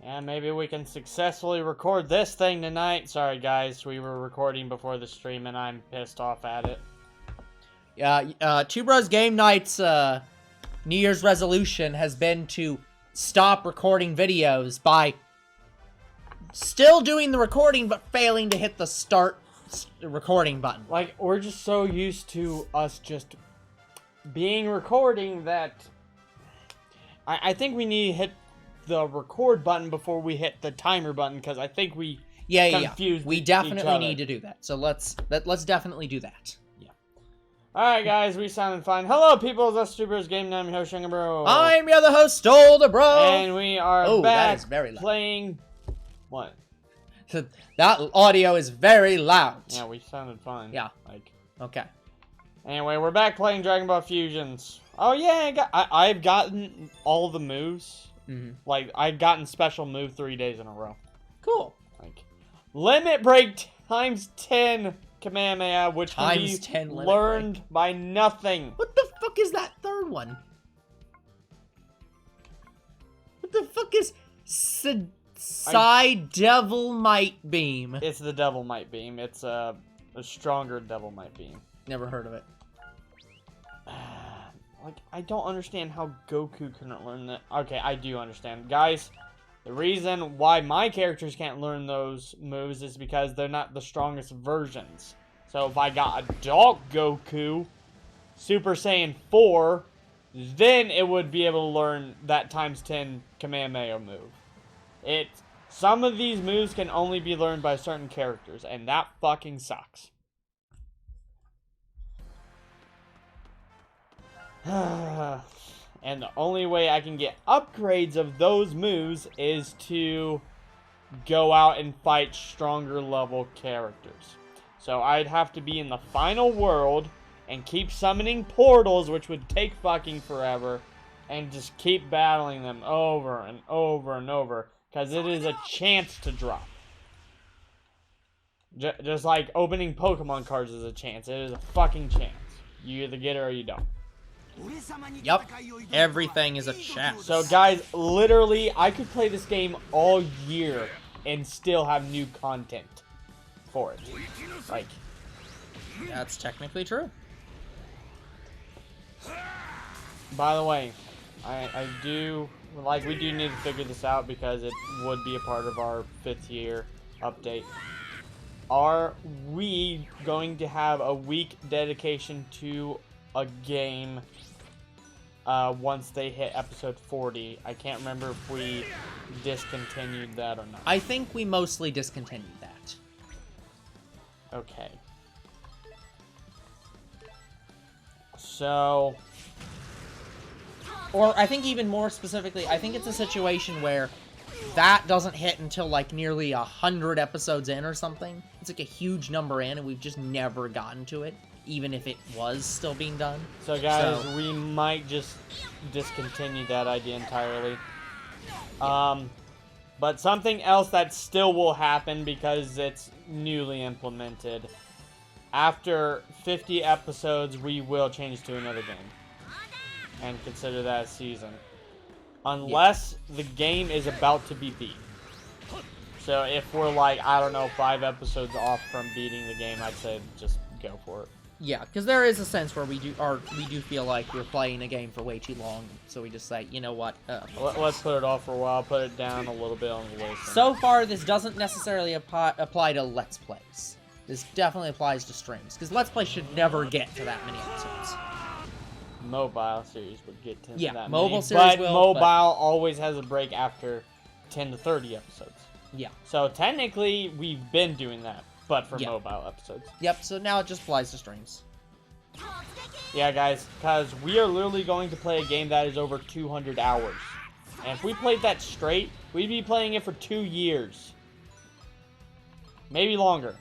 And maybe we can successfully record this thing tonight. Sorry, guys. We were recording before the stream, and I'm pissed off at it. Yeah, Two Bros Game Night's New Year's resolution has been to stop recording videos by still doing the recording, but failing to hit the start recording button. Like, we're just so used to us just being recording that I think we need to hit the record button before we hit the timer button, because I think we confused We definitely need to do that. So let's definitely do that. Yeah. Alright, guys, we sounded fine. Hello, people. That's Two Bros Game Night. I'm your host, Younger Bro. I'm your other host, Older Bro. And we are back that is very loud. playing... What? That audio is very loud. Yeah, we sounded fine. Yeah. Like. Okay. Anyway, we're back playing Dragon Ball Fusions. Oh yeah, I've gotten all the moves. Mm-hmm. Like, I've gotten special move 3 days in a row. Cool. Like, limit break times 10 Kamehameha, which can be 10 learned by nothing. What the fuck is that third one? What the fuck is Devil Might Beam? It's the Devil Might Beam. It's a stronger Devil Might Beam. Never heard of it. Like, I don't understand how Goku couldn't learn that. Okay, I do understand. Guys, the reason why my characters can't learn those moves is because they're not the strongest versions. So if I got Adult Goku, Super Saiyan 4, then it would be able to learn that times 10 Kamehameha move. Some of these moves can only be learned by certain characters, and that fucking sucks. And the only way I can get upgrades of those moves is to go out and fight stronger level characters. So I'd have to be in the final world and keep summoning portals, which would take fucking forever, and just keep battling them over and over and over, because it is a chance to drop. Just like opening Pokemon cards is a chance. It is a fucking chance. You either get it or you don't. Yep. Everything is a chance. So guys, literally, I could play this game all year and still have new content for it. Like, that's technically true. By the way, we do need to figure this out because it would be a part of our 5th year update. Are we going to have a week dedication to a game once they hit episode 40? I can't remember if we discontinued that or not. I think we mostly discontinued that. Okay. So... Or I think even more specifically, I think it's a situation where that doesn't hit until like nearly 100 episodes in or something. It's like a huge number in, and we've just never gotten to it, even if it was still being done. So guys, we might just discontinue that idea entirely. But something else that still will happen because it's newly implemented. After 50 episodes, we will change to another game. And consider that a season. Unless the game is about to be beat. So if we're like, I don't know, 5 episodes off from beating the game, I'd say just go for it. Yeah, because there is a sense where we do feel like we're playing a game for way too long, so we just say, you know what? Let's put it off for a while, put it down a little bit on the list. So far, this doesn't necessarily apply to Let's Plays. This definitely applies to streams, because Let's Play should never get to that many episodes. Mobile series would get to that mobile many, series but mobile always has a break after 10 to 30 episodes. Yeah. So technically, we've been doing that, but for mobile episodes. Yep, so now it just applies to streams. Yeah, guys, because we are literally going to play a game that is over 200 hours. And if we played that straight, we'd be playing it for 2 years. Maybe longer.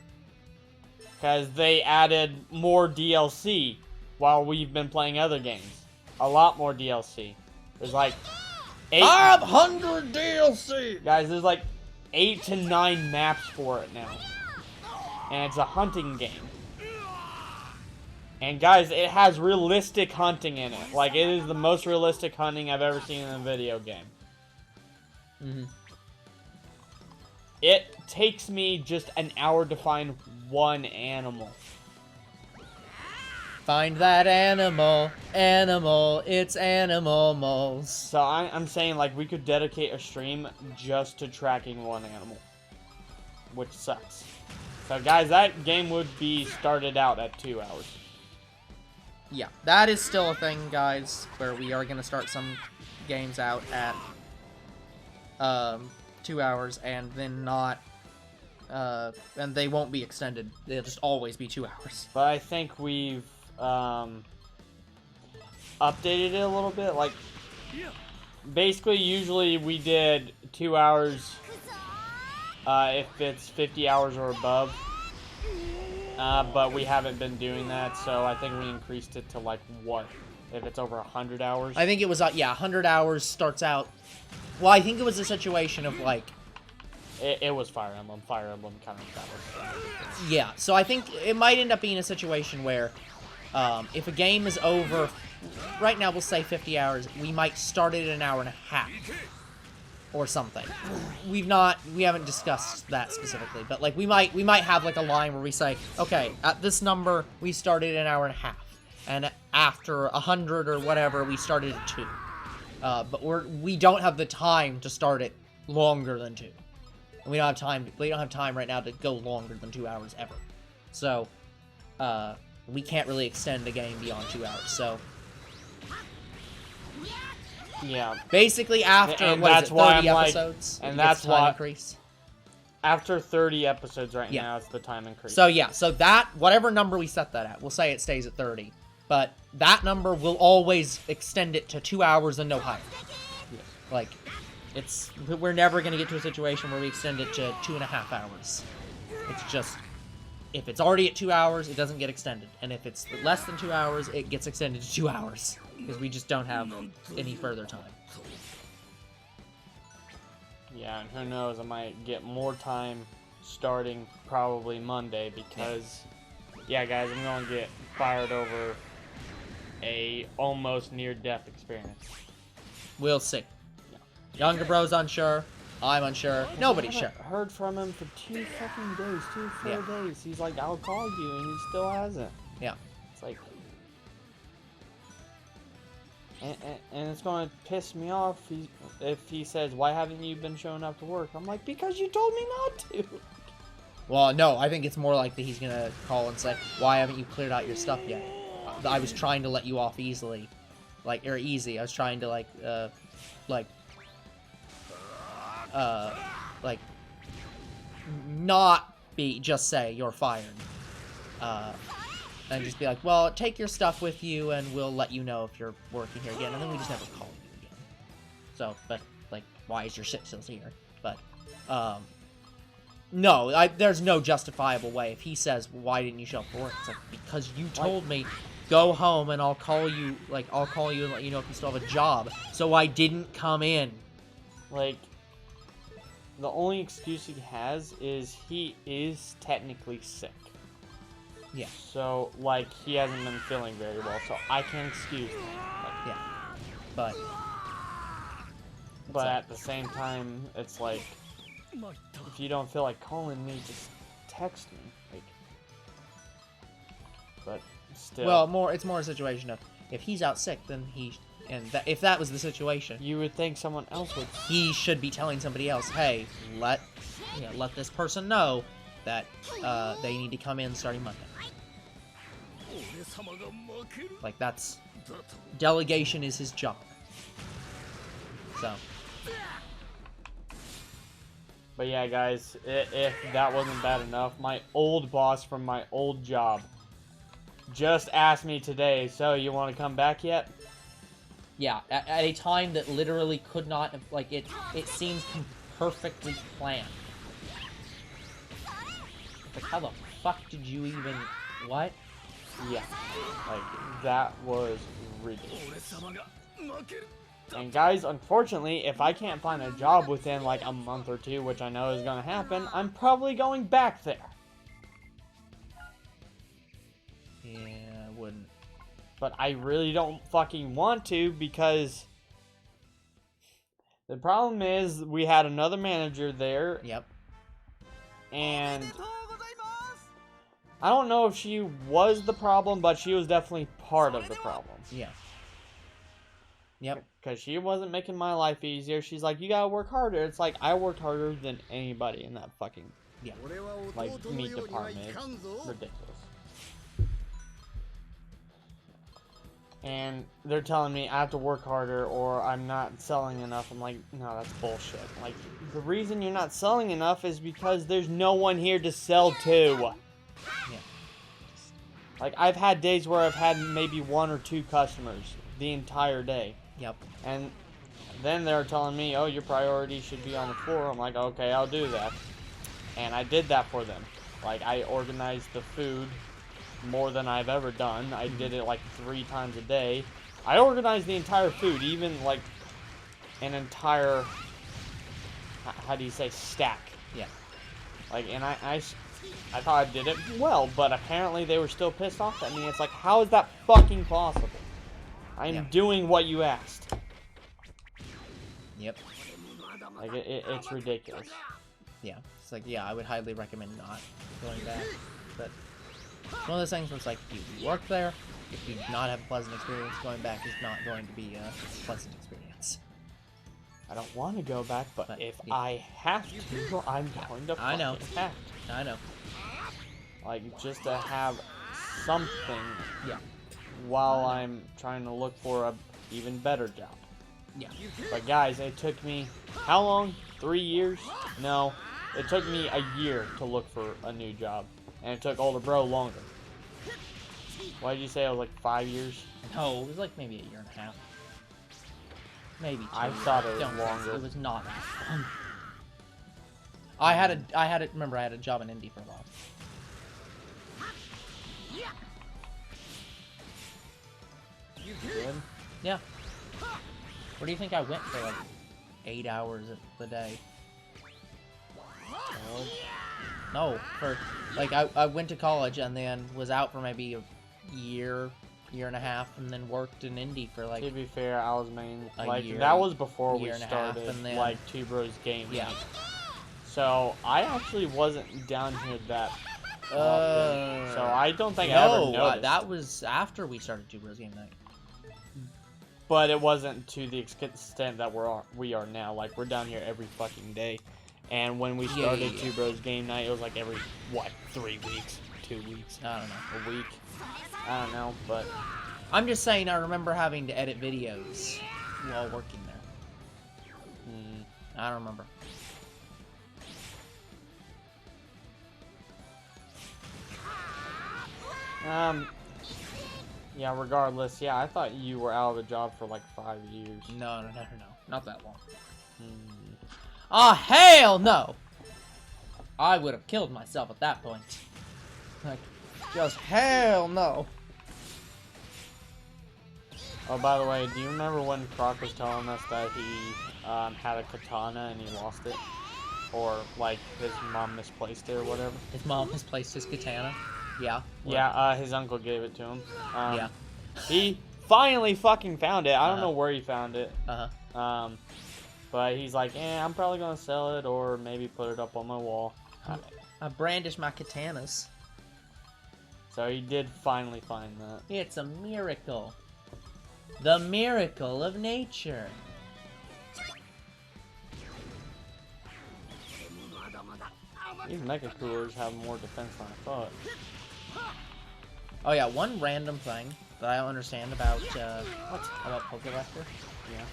Because they added more DLC while we've been playing other games. A lot more DLC. There's like 500 DLC! Guys, there's like 8 to 9 maps for it now. And it's a hunting game. And guys, it has realistic hunting in it. Like, it is the most realistic hunting I've ever seen in a video game. It takes me just an hour to find one animal. Find that animal, animal, it's animal moles. So I'm saying, like, we could dedicate a stream just to tracking one animal, which sucks. So, guys, that game would be started out at 2 hours. Yeah, that is still a thing, guys, where we are going to start some games out at 2 hours, and then not, and they won't be extended. They'll just always be 2 hours. But I think we've updated it a little bit. Like, basically, usually we did 2 hours if it's 50 hours or above. But we haven't been doing that, so I think we increased it to, like, what? If it's over 100 hours? I think it was, yeah, 100 hours starts out. Well, I think it was a situation of, like... It was Fire Emblem. Fire Emblem kind of that. Yeah, so I think it might end up being a situation where if a game is over, right now we'll say 50 hours, we might start it in an hour and a half. Or something. We haven't discussed that specifically, but like we might have like a line where we say, okay, at this number we started an hour and a half, and after 100 or whatever we started at 2. But we don't have the time to start it longer than 2. And we don't have time right now to go longer than 2 hours ever. So we can't really extend the game beyond 2 hours. So yeah, basically after and what that's is it, why 30 I'm episodes, like, and that's why increase. After 30 episodes right Yeah. now, it's the time increase. So yeah, so that whatever number we set that at, we'll say it stays at 30, but that number will always extend it to 2 hours and no higher. Yes. Like, we're never gonna get to a situation where we extend it to 2.5 hours. It's just, if it's already at 2 hours, it doesn't get extended, and if it's less than 2 hours, it gets extended to 2 hours because we just don't have any further time. Yeah, and who knows, I might get more time starting probably Monday because, yeah, guys, I'm going to get fired over a almost near-death experience. We'll see. Younger bro's unsure. I'm unsure. Nobody's I sure. haven't heard from him for 2 fucking days, 2 full Yeah. days. He's like, I'll call you, and he still hasn't. Yeah. It's like... And it's going to piss me off if he says, why haven't you been showing up to work? I'm like, because you told me not to. Well, no, I think it's more likely he's gonna call and say, why haven't you cleared out your stuff yet? I was trying to let you off easily. Easy. I was trying to, not just say, you're fired. And just be like, well, take your stuff with you and we'll let you know if you're working here again. And then we just never call you again. So, but, like, why is your shit still here? But, no, there's no justifiable way. If he says, why didn't you show up for work? It's like, because you told me, go home and I'll call you and let you know if you still have a job. So I didn't come in. Like, the only excuse he has is he is technically sick. Yeah. So, like, he hasn't been feeling very well, so I can excuse him. Like, Yeah. But at the same time, it's like, if you don't feel like calling me, just text me. Like, but still. well, it's more a situation of, if he's out sick, then if that was the situation, You would think someone else would. he should be telling somebody else, hey, let this person know that they need to come in starting Monday. Like, that's... Delegation is his job. So... But yeah, guys, if that wasn't bad enough, my old boss from my old job just asked me today, so you want to come back yet? Yeah, at a time that literally could not have, like, it seems perfectly planned. Like, how the fuck did you even... What? Yeah, like, that was ridiculous. And guys, unfortunately, if I can't find a job within like a month or 2, which I know is gonna happen, I'm probably going back there. Yeah, I wouldn't. But I really don't fucking want to, because the problem is we had another manager there. Yep. And I don't know if she was the problem, but she was definitely part of the problem. Yeah. Yep. Because she wasn't making my life easier. She's like, you gotta work harder. It's like, I worked harder than anybody in that fucking, like, meat department. It's ridiculous. And they're telling me I have to work harder or I'm not selling enough. I'm like, no, that's bullshit. Like, the reason you're not selling enough is because there's no one here to sell to. Yeah. Like, I've had days where I've had maybe 1 or 2 customers the entire day. Yep. And then they're telling me, oh, your priority should be on the floor. I'm like, okay, I'll do that. And I did that for them. Like, I organized the food more than I've ever done. I did it like 3 times a day. I organized the entire food, even like an entire, how do you say, stack. Yeah. Like, and I thought I did it well, but apparently they were still pissed off at me. It's like, how is that fucking possible? I'm doing what you asked. Yep. Like, it's ridiculous. Yeah. It's like, yeah, I would highly recommend not going back. But it's one of those things where it's like, you work there. If you do not have a pleasant experience, going back is not going to be a pleasant experience. I don't want to go back, but if I have to, I'm going to fucking have to. I know. Like, just to have something. Yeah. While I'm trying to look for a even better job. Yeah. But guys, it took me how long? 3 years? No, it took me a year to look for a new job, and it took older bro longer. Why did you say it was like 5 years? No, it was like maybe a year and a half. Maybe 2 I years. thought it was longer. It was not that long. I had a job in Indy for a while. Good. Yeah. Where do you think I went for like 8 hours of the day? No, for like I went to college and then was out for maybe a year and a half, and then worked in Indy for like. To be fair, I was Maine. Like year, that was before we and a started. half, and then, like Two Bros Game. Yeah. So I actually wasn't down here that often. So I don't think I ever noticed. That was after we started Two Bros Game Night. But it wasn't to the extent that we are now. Like, we're down here every fucking day. And when we started Two Bros Game Night, it was like every, 3 weeks? 2 weeks? I don't know. A week? I don't know, but... I'm just saying I remember having to edit videos while working there. I don't remember. Yeah, regardless, yeah, I thought you were out of the job for like 5 years. No. Not that long. Oh, hell no! I would have killed myself at that point. Like, just hell no. Oh, by the way, do you remember when Croc was telling us that he had a katana and he lost it? Or, like, his mom misplaced it or whatever? His mom misplaced his katana? Yeah. Yeah, his uncle gave it to him. Yeah. He finally fucking found it. I don't know where he found it. But he's like, I'm probably gonna sell it or maybe put it up on my wall. I brandish my katanas. So he did finally find that. It's a miracle. The miracle of nature. These mecha coolers have more defense than I thought. Oh yeah, one random thing that I don't understand about Pokeraptor. Yeah.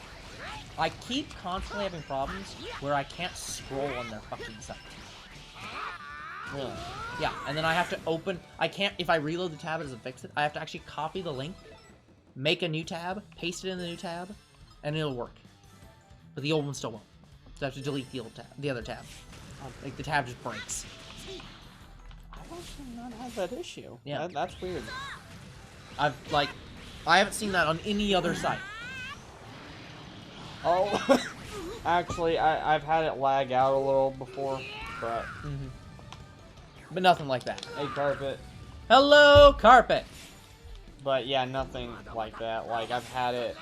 I keep constantly having problems where I can't scroll on their fucking site. Really? Yeah, and then I have to open. I can't. If I reload the tab, it doesn't fix it. I have to actually copy the link, make a new tab, paste it in the new tab, and it'll work. But the old one still won't. So I have to delete the old tab, the other tab. Like the tab just breaks. I've actually not had that issue. Yeah, that's weird. I haven't seen that on any other site. Oh, actually, I've had it lag out a little before, but but nothing like that. Hey, Carpet. Hello, Carpet. But yeah, nothing like that. Like I've had it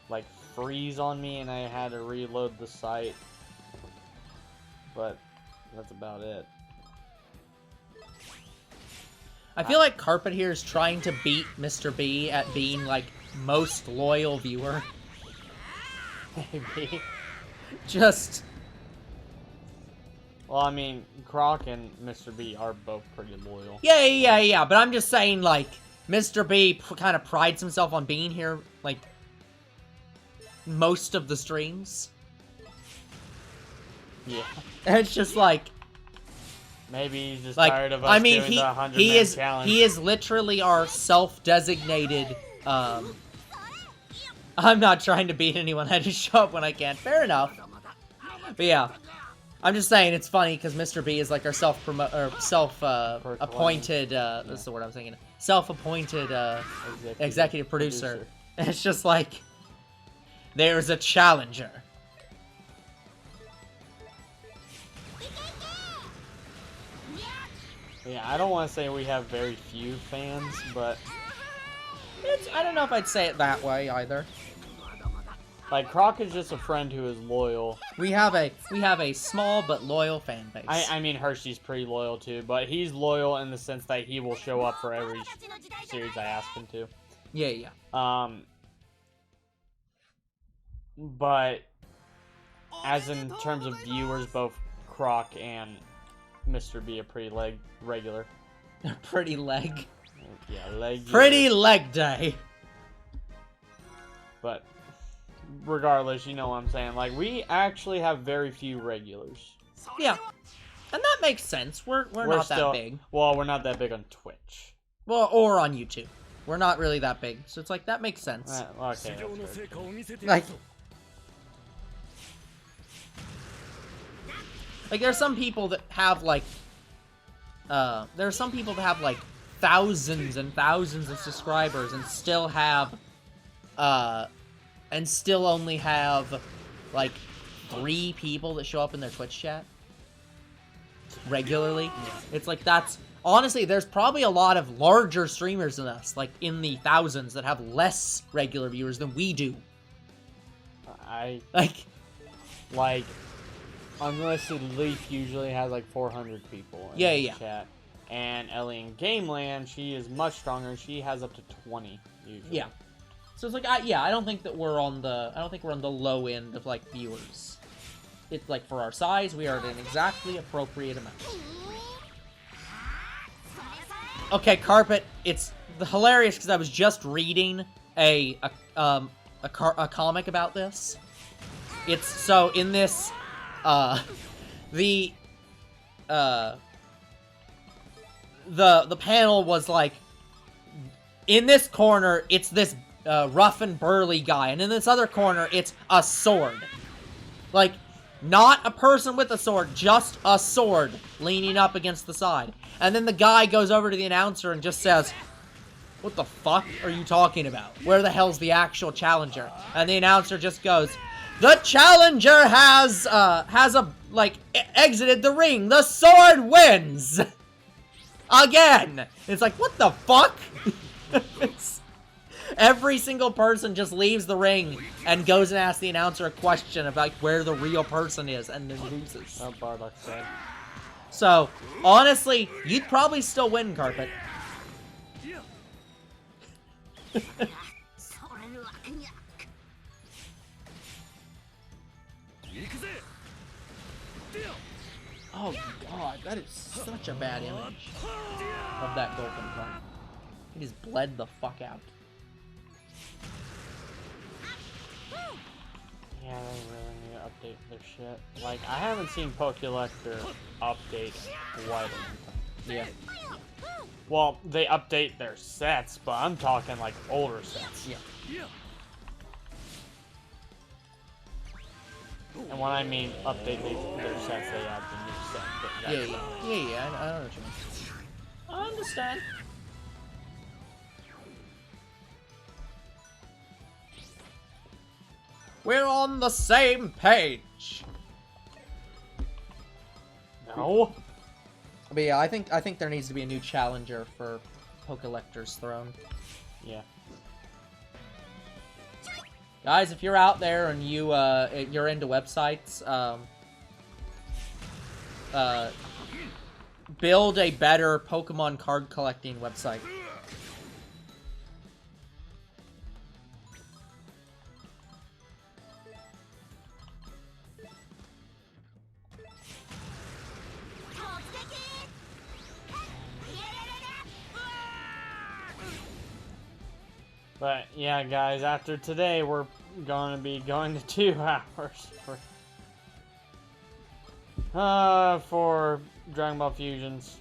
like freeze on me, and I had to reload the site. But that's about it. I feel like Carpet here is trying to beat Mr. B at being, like, most loyal viewer. Maybe. Just... Well, I mean, Croc and Mr. B are both pretty loyal. Yeah, but I'm just saying, like, Mr. B kind of prides himself on being here, like, most of the streams. Yeah. And it's just like... Maybe he's just like, tired of us doing the 100-man challenge. He is literally our self-designated, I'm not trying to beat anyone, I just show up when I can. Fair enough. But yeah. I'm just saying it's funny because Mr. B is like our self-appointed, that's the word I was thinking. Self-appointed, executive producer. And it's just like, there's a challenger. Yeah, I don't want to say we have very few fans, but... I don't know if I'd say it that way, either. Like, Croc is just a friend who is loyal. We have a small but loyal fan base. I mean, Hershey's pretty loyal, too, but he's loyal in the sense that he will show up for every series I ask him to. Yeah. But, as in terms of viewers, both Croc and Mr. B are pretty regular. Pretty leg. Yeah, leg. Pretty leg day. But regardless, you know what I'm saying. Like, we actually have very few regulars. Yeah. And that makes sense. We're not still, that big. Well, we're not that big on Twitch. Well, or on YouTube. We're not really that big. So it's like, that makes sense. Okay. Like, there are some people that have, like, thousands and thousands of subscribers and still have, and still only have, like, 3 people that show up in their Twitch chat regularly. It's like, that's... Honestly, there's probably a lot of larger streamers than us, like, in the thousands, that have less regular viewers than we do. Like, Unlisted Leaf usually has, like, 400 people in the chat. And Ellie in Gameland, she is much stronger. She has up to 20, usually. Yeah. So it's like, I don't think that we're on the, low end of, like, viewers. It's like, for our size, we are at an exactly appropriate amount. Okay, Carpet, it's hilarious because I was just reading a comic about this. It's, so, in this, the panel was like, in this corner, it's this rough and burly guy, and in this other corner, it's a sword. Like, not a person with a sword, just a sword leaning up against the side. And then the guy goes over to the announcer and just says, "What the fuck are you talking about? Where the hell's the actual challenger?" And the announcer just goes, "The challenger has exited the ring. The sword wins!" Again! It's like, what the fuck? Every single person just leaves the ring and goes and asks the announcer a question about where the real person is, and then loses. Oh, Bardock said. So, honestly, you'd probably still win, Carpet. Oh god, that is such a bad image of that golden card. He just bled the fuck out. Yeah, they really need to update their shit. Like, I haven't seen Pokelector update quite a long time. Yeah. Well, they update their sets, but I'm talking like older sets. Yeah. And when I mean update their sets, they add the new set. Yeah, I know what you mean. I understand. We're on the same page. No. But yeah, I think there needs to be a new challenger for Pokelector's throne. Yeah. Guys, if you're out there and you're into websites, build a better Pokemon card collecting website. But yeah, guys, after today, we're gonna be going to 2 hours for Dragon Ball Fusions.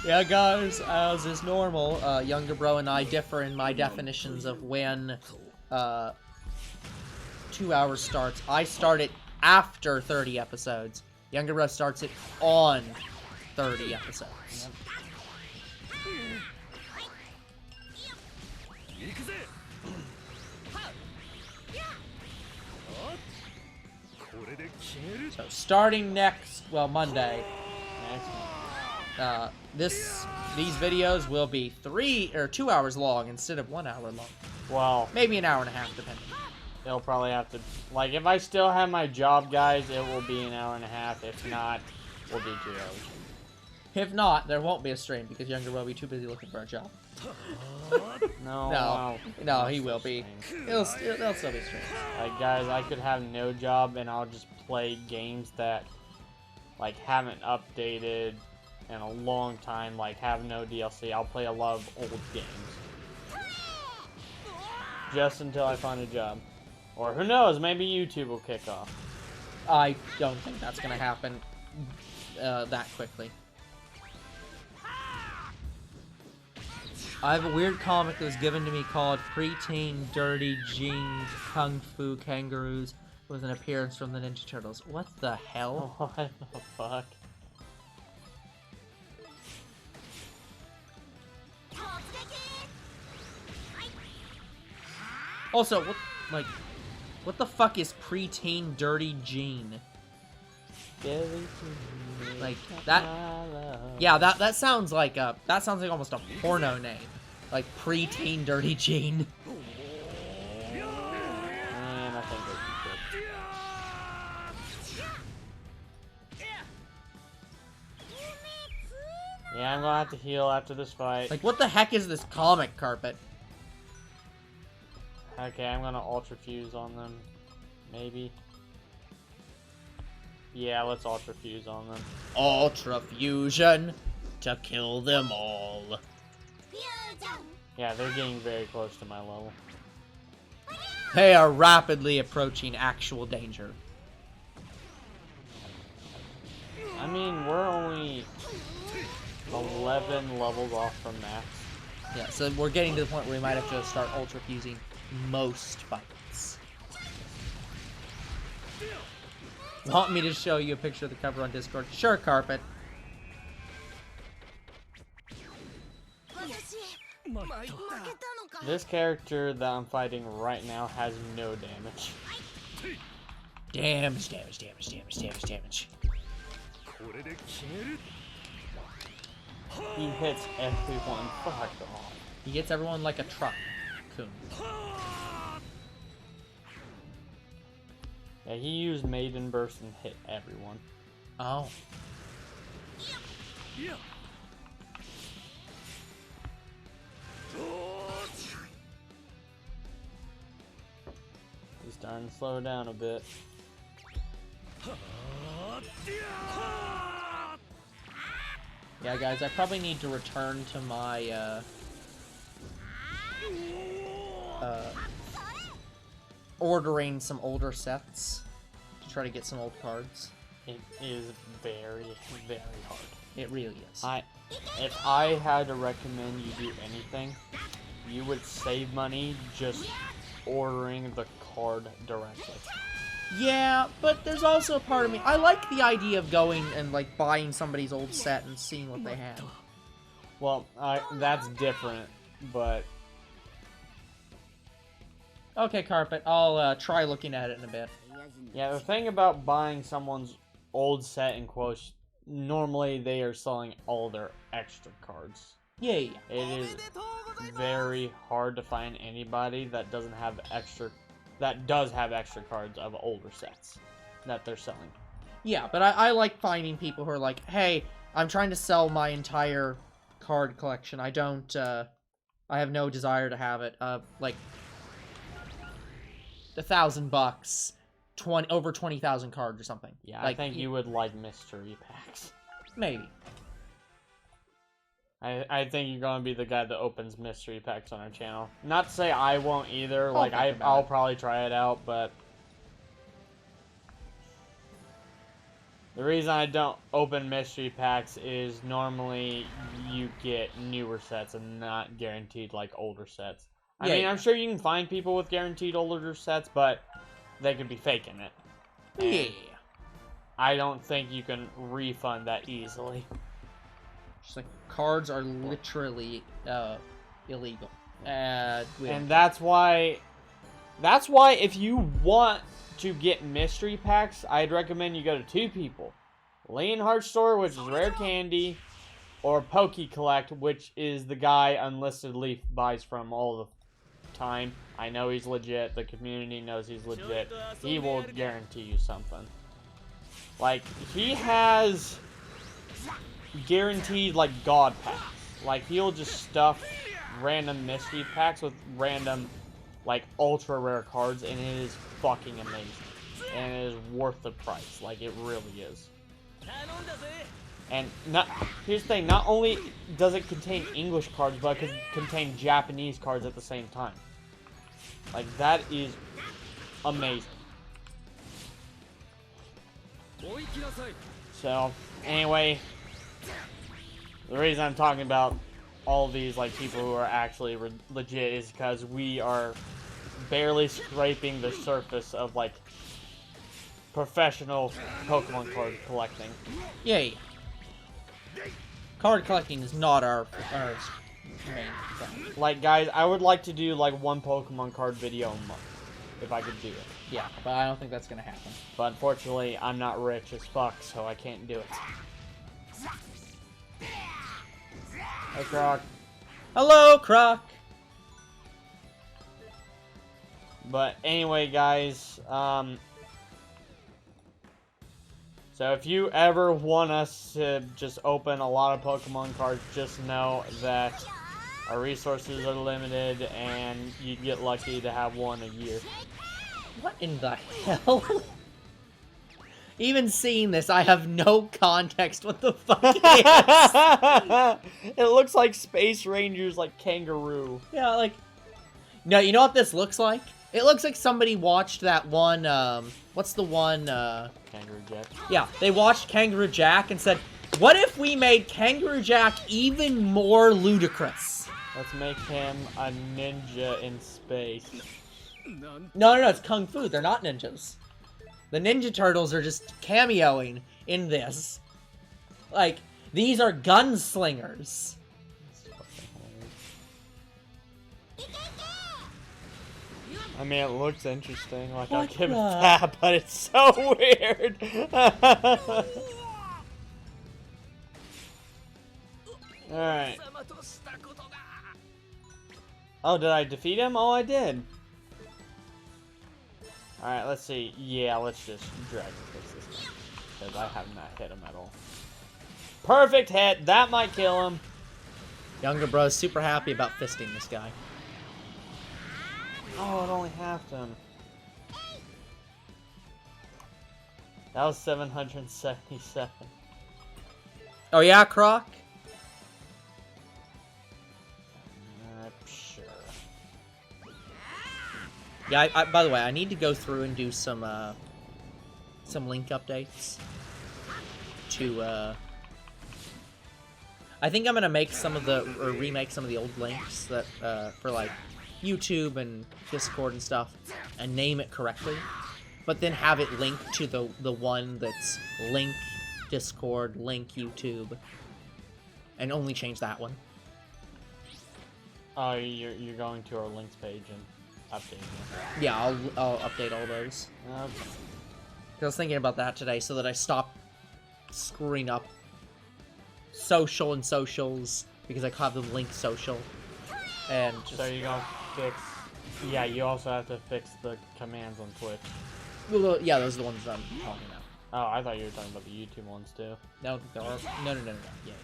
Yeah, guys, as is normal, Younger Bro and I differ in my definitions of when 2 hours starts. I start it after 30 episodes. Younger Bro starts it on 30 episodes. So starting next, well, Monday, these videos will be 2 hours long instead of 1 hour long. Well, Maybe an hour and a half, depending. it'll probably have to, like, if I still have my job, guys, it will be an hour and a half. If not, we'll do 2 hours. If not, there won't be a stream because Younger will be too busy looking for a job. No, he will be. They'll still be streaming. Like, guys, I could have no job and I'll just play games that, like, haven't updated in a long time, like, have no DLC. I'll play a lot of old games. Just until I find a job. Or who knows, maybe YouTube will kick off. I don't think that's gonna happen that quickly. I have a weird comic that was given to me called Preteen Dirty Jeans Kung Fu Kangaroos with an appearance from the Ninja Turtles. What the hell? What the fuck? Also, what the fuck is Preteen Dirty Jean? Like that? Yeah, that sounds like almost a porno name, like Preteen Dirty Jean. And I think it's good. Yeah, I'm gonna have to heal after this fight. Like, what the heck is this comic, Carpet? Okay, I'm gonna Ultra Fuse on them. Maybe. Yeah, let's Ultra Fuse on them. Ultra Fusion to kill them all. Yeah, they're getting very close to my level. They are rapidly approaching actual danger. I mean, we're only 11 levels off from max. Yeah, so we're getting to the point where we might have to start Ultra Fusing most fights. Want me to show you a picture of the cover on Discord? Sure, Carpet. This character that I'm fighting right now has no damage. Damage. He hits everyone. Fuck off. He gets everyone like a truck. Coon. Yeah, he used Maiden Burst and hit everyone. Oh. He's starting to slow down a bit. Yeah, guys, I probably need to return to my, ordering some older sets to try to get some old cards. It is very, very hard. It really is. If I had to recommend you do anything, you would save money just ordering the card directly. Yeah, but there's also a part of me. I like the idea of going and, like, buying somebody's old set and seeing what they have. Well, that's different, but... Okay, Carpet, I'll try looking at it in a bit. Yeah, the thing about buying someone's old set in quotes, normally they are selling all their extra cards. Yeah. It is very hard to find anybody that doesn't have extra... that does have extra cards of older sets. that they're selling. Yeah, but I like finding people who are like, hey, I'm trying to sell my entire card collection. I don't, I have no desire to have it. Like, $1,000, over 20,000 cards or something. Yeah, like, I think you would like mystery packs. Maybe. I think you're gonna be the guy that opens mystery packs on our channel. Not to say I won't either. Like I'll probably try it out, but the reason I don't open mystery packs is normally you get newer sets and not guaranteed like older sets. I mean, I'm sure you can find people with guaranteed older sets, but they could be faking it. And I don't think you can refund that easily. Just like, cards are literally illegal. And that's why if you want to get mystery packs, I'd recommend you go to two people. Leonhard Store, which is Rare Candy, or Poke Collect, which is the guy Unlisted Leaf buys from all the time. I know he's legit. The community knows he's legit. He will guarantee you something. Like, he has guaranteed, like, God packs. Like, he'll just stuff random mystery packs with random, like, ultra rare cards, and it is fucking amazing. And it is worth the price. Like, it really is. And here's the thing, not only does it contain English cards, but it can contain Japanese cards at the same time. Like, that is amazing. So, anyway, the reason I'm talking about all these, like, people who are actually legit is because we are barely scraping the surface of, like, professional Pokemon card collecting. Yeah. Card collecting is not our main thing. Like, guys, I would like to do, like, one Pokemon card video a month, if I could do it. Yeah, but I don't think that's gonna happen. But unfortunately, I'm not rich as fuck, so I can't do it. Hey, Croc. Hello, Croc! But anyway, guys, so if you ever want us to just open a lot of Pokemon cards, just know that our resources are limited and you get lucky to have one a year. What in the hell? Even seeing this, I have no context what the fuck it is. It looks like Space Rangers, like kangaroo. Yeah, like... No, you know what this looks like? It looks like somebody watched that one, what's the one, Kangaroo Jack. Yeah, they watched Kangaroo Jack and said, what if we made Kangaroo Jack even more ludicrous? Let's make him a ninja in space. No, it's Kung Fu. They're not ninjas. The Ninja Turtles are just cameoing in this. Like, these are gunslingers. I mean, it looks interesting. Like, I'll give it that, but it's so weird. Alright. Oh, did I defeat him? Oh, I did. Alright, let's see. Yeah, let's just Dragon Fist this time. Because I have not hit him at all. Perfect hit! That might kill him. Younger bro's super happy about fisting this guy. Oh, it only halved him. That was 777. Oh yeah, Croc? Sure. Yeah, I, by the way, I need to go through and do some link updates to, I think I'm gonna make remake some of the old links that, for, like, YouTube and Discord and stuff, and name it correctly, but then have it linked to the one that's link Discord, link YouTube, and only change that one. Oh, you're going to our links page and updating it. Yeah, I'll update all those. Okay. I was thinking about that today, so that I stop screwing up social and socials, because I have them linked social. And just... So you're gonna fix... Yeah, you also have to fix the commands on Twitch. Yeah, those are the ones that I'm talking about. Oh, I thought you were talking about the YouTube ones too. No, there are. No. Yeah.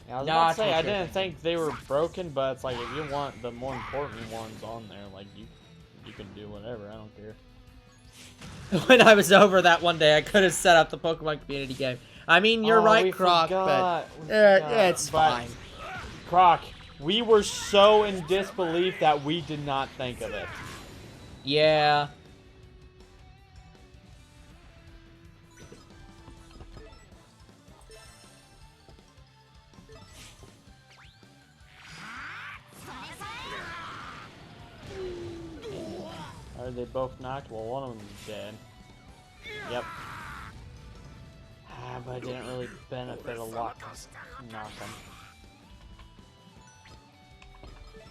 Yeah, I was No, about I to say, thought I you were didn't think they were broken, but it's like, if you want the more important ones on there, like, you can do whatever, I don't care. When I was over that one day, I could have set up the Pokemon community game. I mean, you're right, we Croc, forgot. but it's fine. Croc, we were so in disbelief that we did not think of it. Yeah. Are they both knocked? Well, one of them is dead. Yep. But I didn't really benefit a lot from knocking.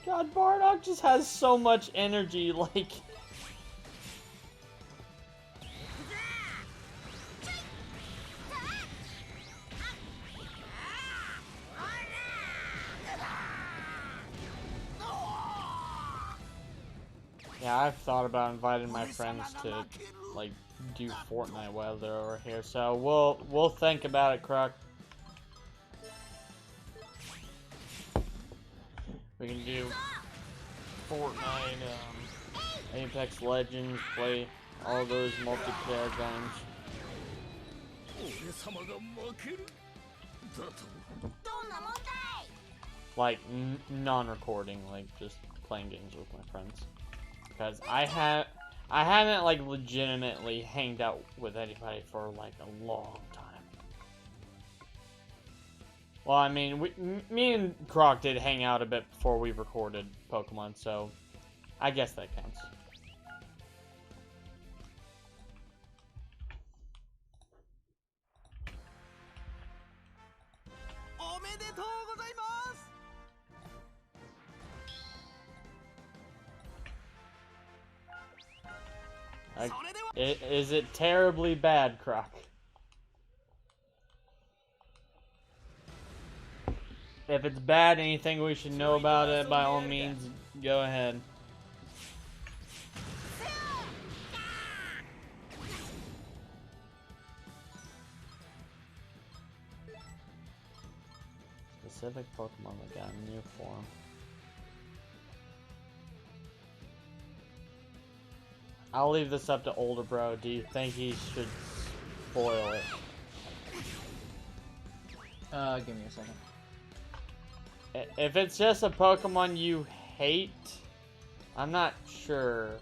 God, Bardock just has so much energy, like... Yeah, I've thought about inviting my friends to, like, do Fortnite while they're over here, so we'll think about it, Croc. We can do Fortnite, Apex Legends, play all those multiplayer games. Like, non-recording, like, just playing games with my friends. Because I haven't, like, legitimately hanged out with anybody for, like, a long time. Well, I mean, me and Croc did hang out a bit before we recorded Pokemon, so I guess that counts. Is it terribly bad, Croc? If it's bad, anything we should know about it, by all means, go ahead. Specific Pokemon that got a new form. I'll leave this up to Older Bro. Do you think he should spoil it? Give me a second. If it's just a Pokemon you hate, I'm not sure.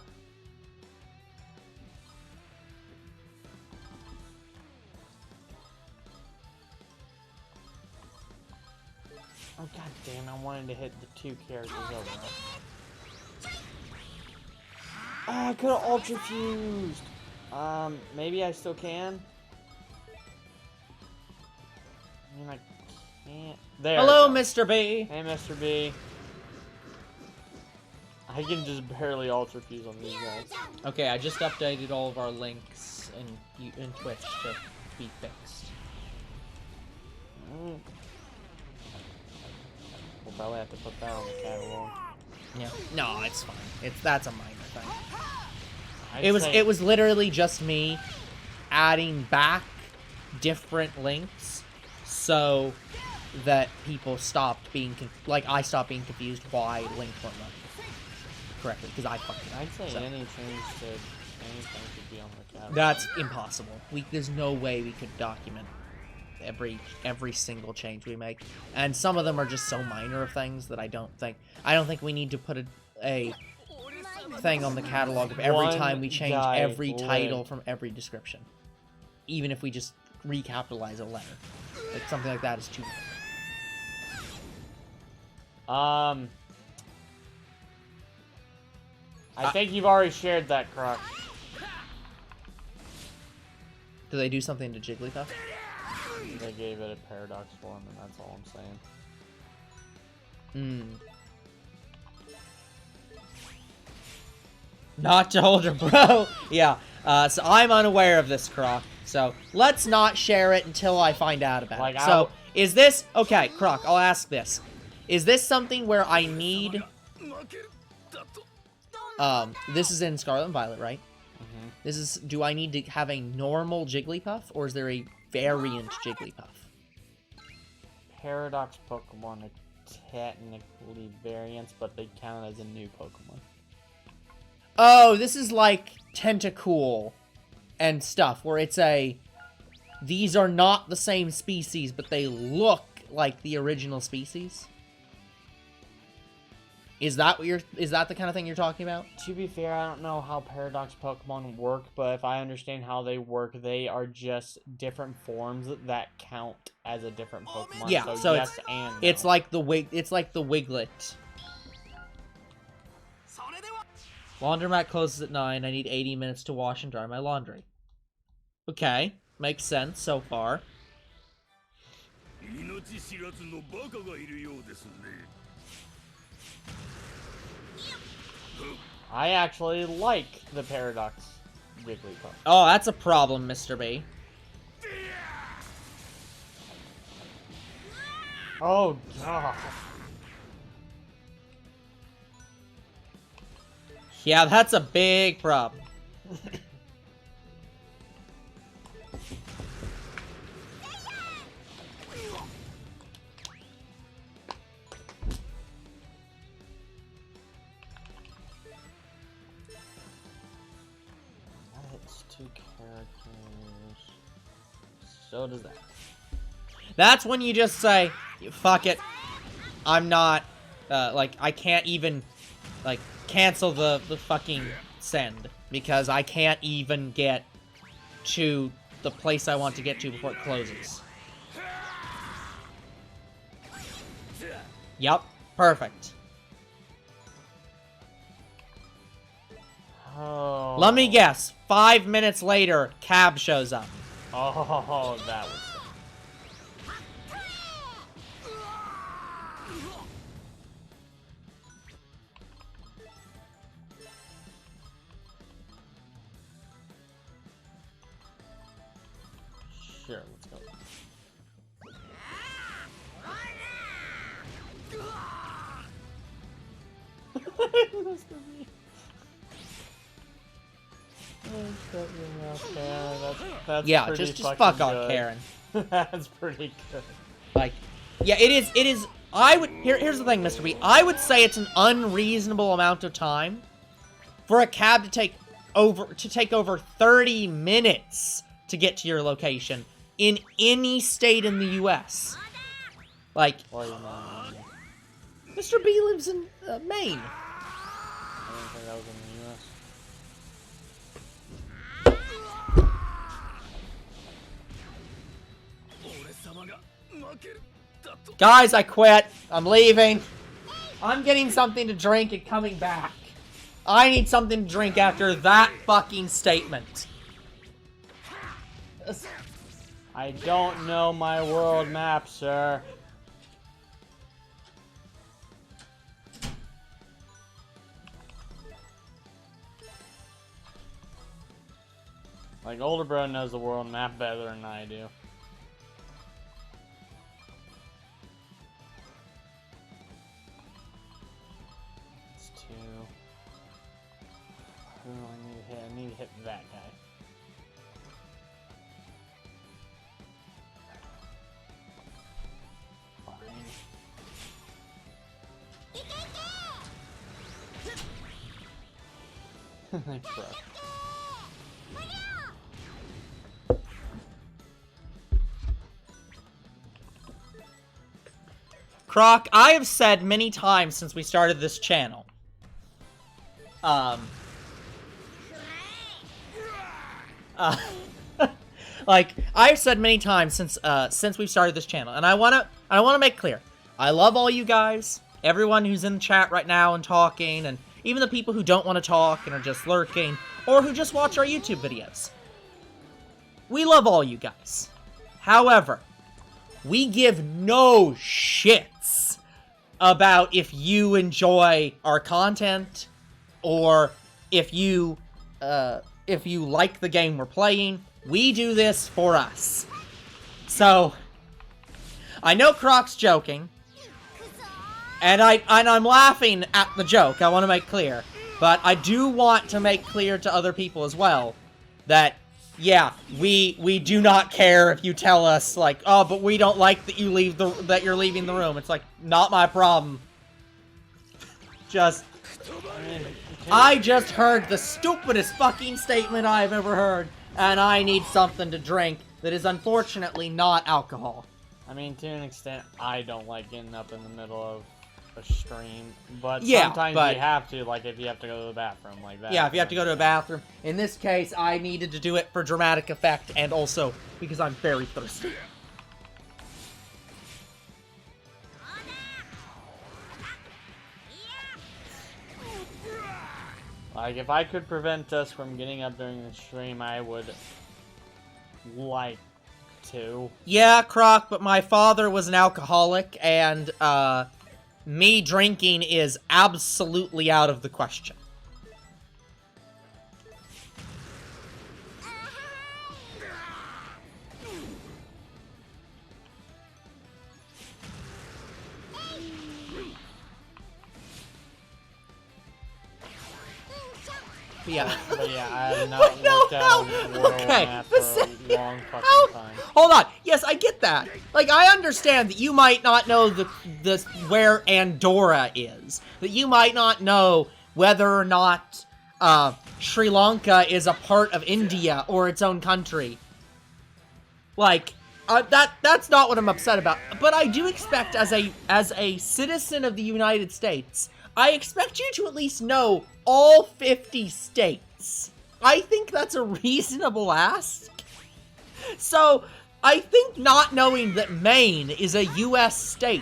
Oh, god damn, I wanted to hit the 2 characters over. I could have Ultra Fused. Maybe I still can. I mean, I can't. There. Hello, Mr. B. Hey, Mr. B. I can just barely Ultra Fuse on these guys. Okay, I just updated all of our links in Twitch to be fixed. We'll probably have to put that on the catalog. Yeah. No, it's fine. That's a minor thing. I'd It was literally just me adding back different links so that people stopped being I stopped being confused why links weren't running correctly because I fucking I'd say any change to anything should be on the catalog. That's impossible. There's no way we could document every single change we make, and some of them are just so minor of things that I don't think we need to put a thing on the catalog of every time we change every title from every description, even if we just recapitalize a letter. Like something like that is too I think you've already shared that, Croc. Do they do something to Jigglypuff? They gave it a paradox form, and that's all I'm saying. Not to Older Bro. Yeah. So I'm unaware of this, Croc. So let's not share it until I find out about it. So is this okay, Croc? I'll ask this: is this something where I need? This is in Scarlet and Violet, right? This is, do I need to have a normal Jigglypuff, or is there a variant Jigglypuff? Paradox Pokemon are technically variants, but they count as a new Pokemon. Oh, this is like Tentacool and stuff, where it's a... These are not the same species, but they look like the original species? Is that what is that the kind of thing you're talking about? To be fair, I don't know how Paradox Pokemon work, but if I understand how they work, they are just different forms that count as a different Pokemon. Yeah, so yes it's, and no. It's like the Wiglet. Laundromat closes at 9. I need 80 minutes to wash and dry my laundry. Okay, makes sense so far. I actually like the Paradox Jigglypuff. Oh, that's a problem, Mr. B. Oh, God. Yeah, that's a big problem. Two characters. So does that. That's when you just say, fuck it. I'm not, like, I can't even, like, cancel the fucking send. Because I can't even get to the place I want to get to before it closes. Yep, perfect. Oh. Let me guess. 5 minutes later, Cab shows up. Oh, that was Sure, let's go. That's Yeah, pretty just fucking fuck off, good. Karen. That's pretty good. Like, yeah, it is, I would, here's the thing, Mr. B. I would say it's an unreasonable amount of time for a cab to take over 30 minutes to get to your location in any state in the U.S. Like, Well, you know, Mr. B lives in Maine. I didn't think that was in the U.S. Guys, I quit. I'm leaving. I'm getting something to drink and coming back. I need something to drink after that fucking statement. I don't know my world map, sir. Like, older bro knows the world map better than I do. It's 2. Who do I need to hit? I need to hit that guy. Fine. Thanks, bro. Croc, I have said many times since we started this channel, like, I've said many times since we've started this channel, and I wanna make clear, I love all you guys, everyone who's in the chat right now and talking, and even the people who don't want to talk and are just lurking, or who just watch our YouTube videos. We love all you guys. However, we give no shits about if you enjoy our content, or if you like the game we're playing. We do this for us. So, I know Croc's joking, and I'm laughing at the joke, I want to make clear. But I do want to make clear to other people as well that, yeah, we do not care if you tell us, like, oh, but we don't like that you're leaving the room. It's like, not my problem. I just heard the stupidest fucking statement I've ever heard, and I need something to drink that is unfortunately not alcohol. I mean, to an extent, I don't like getting up in the middle of a stream, but yeah, sometimes you have to, like if you have to go to the bathroom like that. Yeah, if you have to go to a bathroom. In this case, I needed to do it for dramatic effect, and also because I'm very thirsty. Like, if I could prevent us from getting up during the stream, I would like to. Yeah, Croc, but my father was an alcoholic, and, me drinking is absolutely out of the question. Yeah. But yeah, I have not looked at a world map for a long fucking time. Hold on. Yes, I get that. Like, I understand that you might not know where Andorra is. That you might not know whether or not Sri Lanka is a part of India or its own country. Like, that's not what I'm upset about. But I do expect, as a citizen of the United States, I expect you to at least know all 50 states. I think that's a reasonable ask. So, I think not knowing that Maine is a U.S. state.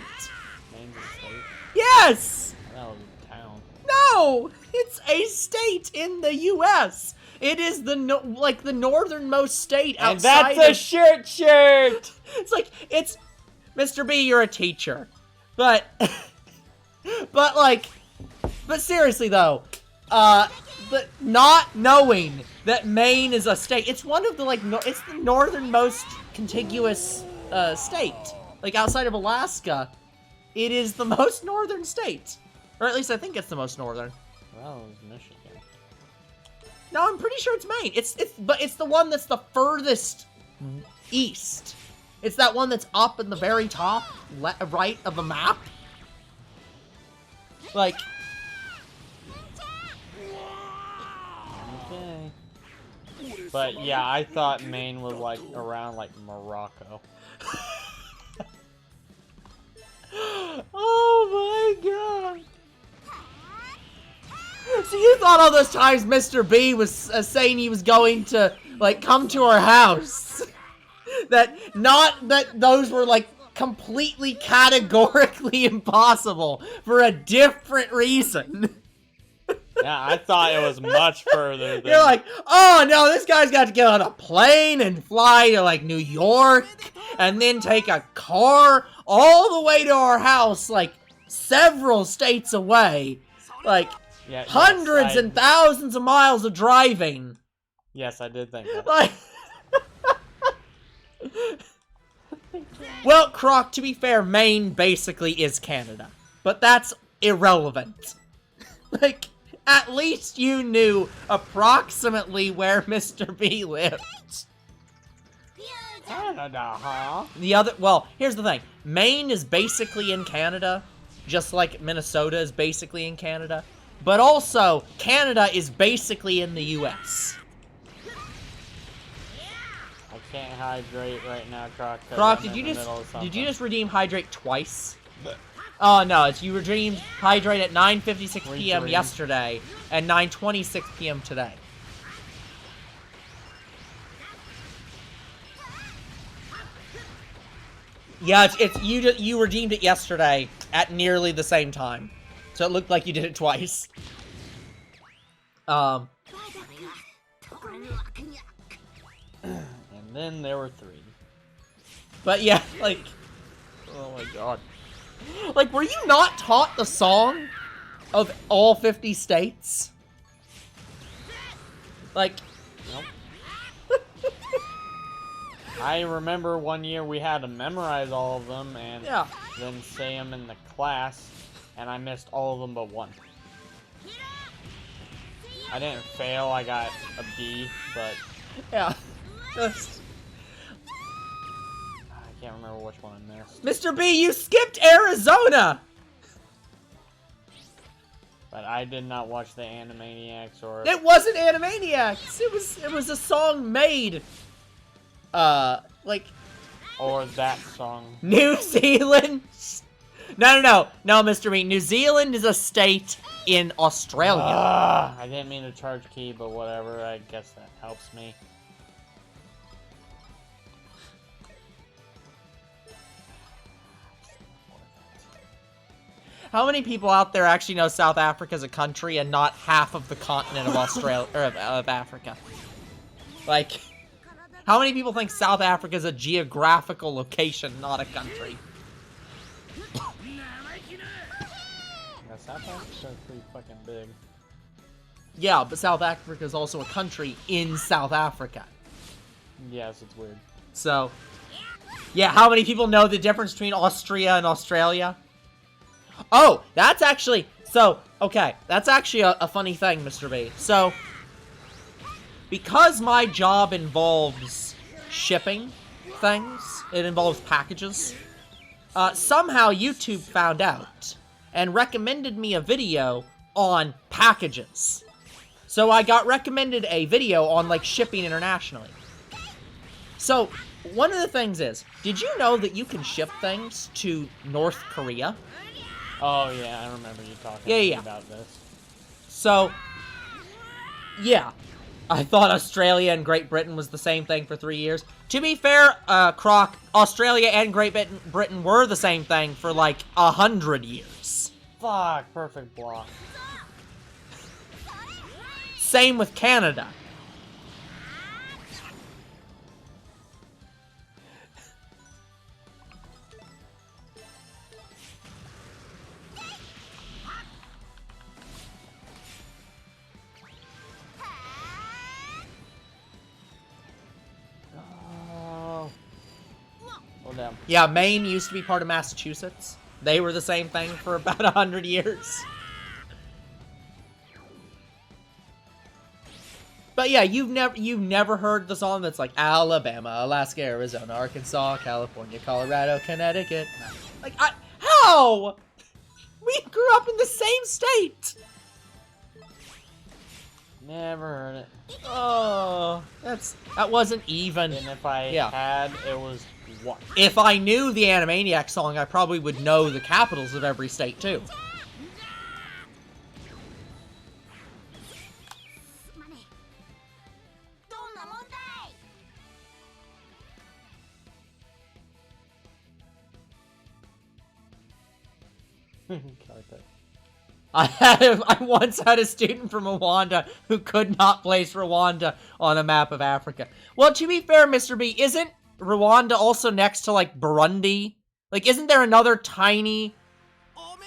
Maine's a state? Yes! That was a town. No! It's a state in the U.S. It is the northernmost state outside. And that's a shirt! It's like, it's... Mr. B, you're a teacher. But... But seriously, though, but not knowing that Maine is a state, it's one of the, it's the northernmost contiguous, state. Like, outside of Alaska, it is the most northern state. Or at least I think it's the most northern. Well, it was Michigan. No, I'm pretty sure it's Maine. But it's the one that's the furthest east. It's that one that's up in the very top right of the map. Like... Okay. But yeah, I thought Maine was like around like Morocco. Oh my god. So you thought all those times Mr. B was saying he was going to, like, come to our house. that those were, like, completely categorically impossible for a different reason. Yeah, I thought it was much further than... You're like, oh no, this guy's got to get on a plane and fly to, like, New York, and then take a car all the way to our house, like, several states away. Like, yeah, hundreds and thousands of miles of driving. Yes, I did think that. Like... Well, Croc, to be fair, Maine basically is Canada. But that's irrelevant. Like... At least you knew approximately where Mr. B lived. Canada, huh? Well, here's the thing. Maine is basically in Canada, just like Minnesota is basically in Canada. But also, Canada is basically in the U.S. I can't hydrate right now, Croc. Croc, did you just redeem hydrate twice? Oh, no, you redeemed hydrate at 9:56 p.m. yesterday and 9:26 p.m. today. Yeah, you redeemed it yesterday at nearly the same time. So it looked like you did it twice. And then there were 3. But yeah, like... Oh my god. Like, were you not taught the song of all 50 states? Like... Nope. I remember one year we had to memorize all of them and then say them in the class, and I missed all of them but one. I didn't fail, I got a B, but Yeah. Just... I can't remember which one I missed. Mr. B, you skipped Arizona! But I did not watch the Animaniacs or... It wasn't Animaniacs! It was a song made... like... Or that song. New Zealand? No, Mr. B. New Zealand is a state in Australia. I didn't mean to charge key, but whatever. I guess that helps me. How many people out there actually know South Africa is a country and not half of the continent of Australia or of Africa? Like, how many people think South Africa is a geographical location, not a country? Yeah, South Africa's pretty fucking big. Yeah, but South Africa is also a country in South Africa. Yes, it's weird. So, yeah, how many people know the difference between Austria and Australia? Oh, that's actually... So, okay, that's actually a funny thing, Mr. B. So, because my job involves shipping things, it involves packages, somehow YouTube found out and recommended me a video on packages. So I got recommended a video on, like, shipping internationally. So, one of the things is, did you know that you can ship things to North Korea? Oh, yeah, I remember you talking Yeah. about this. So, yeah. I thought Australia and Great Britain was the same thing for 3 years. To be fair, Croc, Australia and Great Britain were the same thing for, like, 100 years. Fuck, perfect block. Same with Canada. Well, damn. Yeah, Maine used to be part of Massachusetts. They were the same thing for about 100 years. But yeah, you've never heard the song that's like Alabama, Alaska, Arizona, Arkansas, California, Colorado, Connecticut. Like, how? We grew up in the same state. Never heard it. Oh, that wasn't even. And if I Yeah. had, it was what? If I knew the Animaniacs song, I probably would know the capitals of every state too. I once had a student from Rwanda who could not place Rwanda on a map of Africa. Well, to be fair, Mr. B, isn't Rwanda also next to, like, Burundi? Like, isn't there another tiny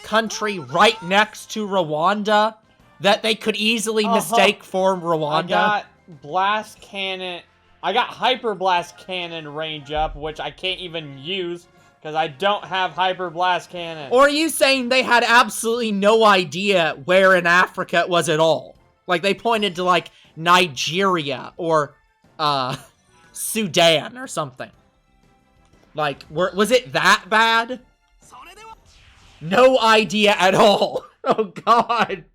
country right next to Rwanda that they could easily mistake for Rwanda? I got blast cannon. I got hyper blast cannon range up, which I can't even use because I don't have hyper blast cannon. Or are you saying they had absolutely no idea where in Africa it was at all? Like, they pointed to, like, Nigeria or, Sudan or something. Like, was it that bad? No idea at all. Oh, God.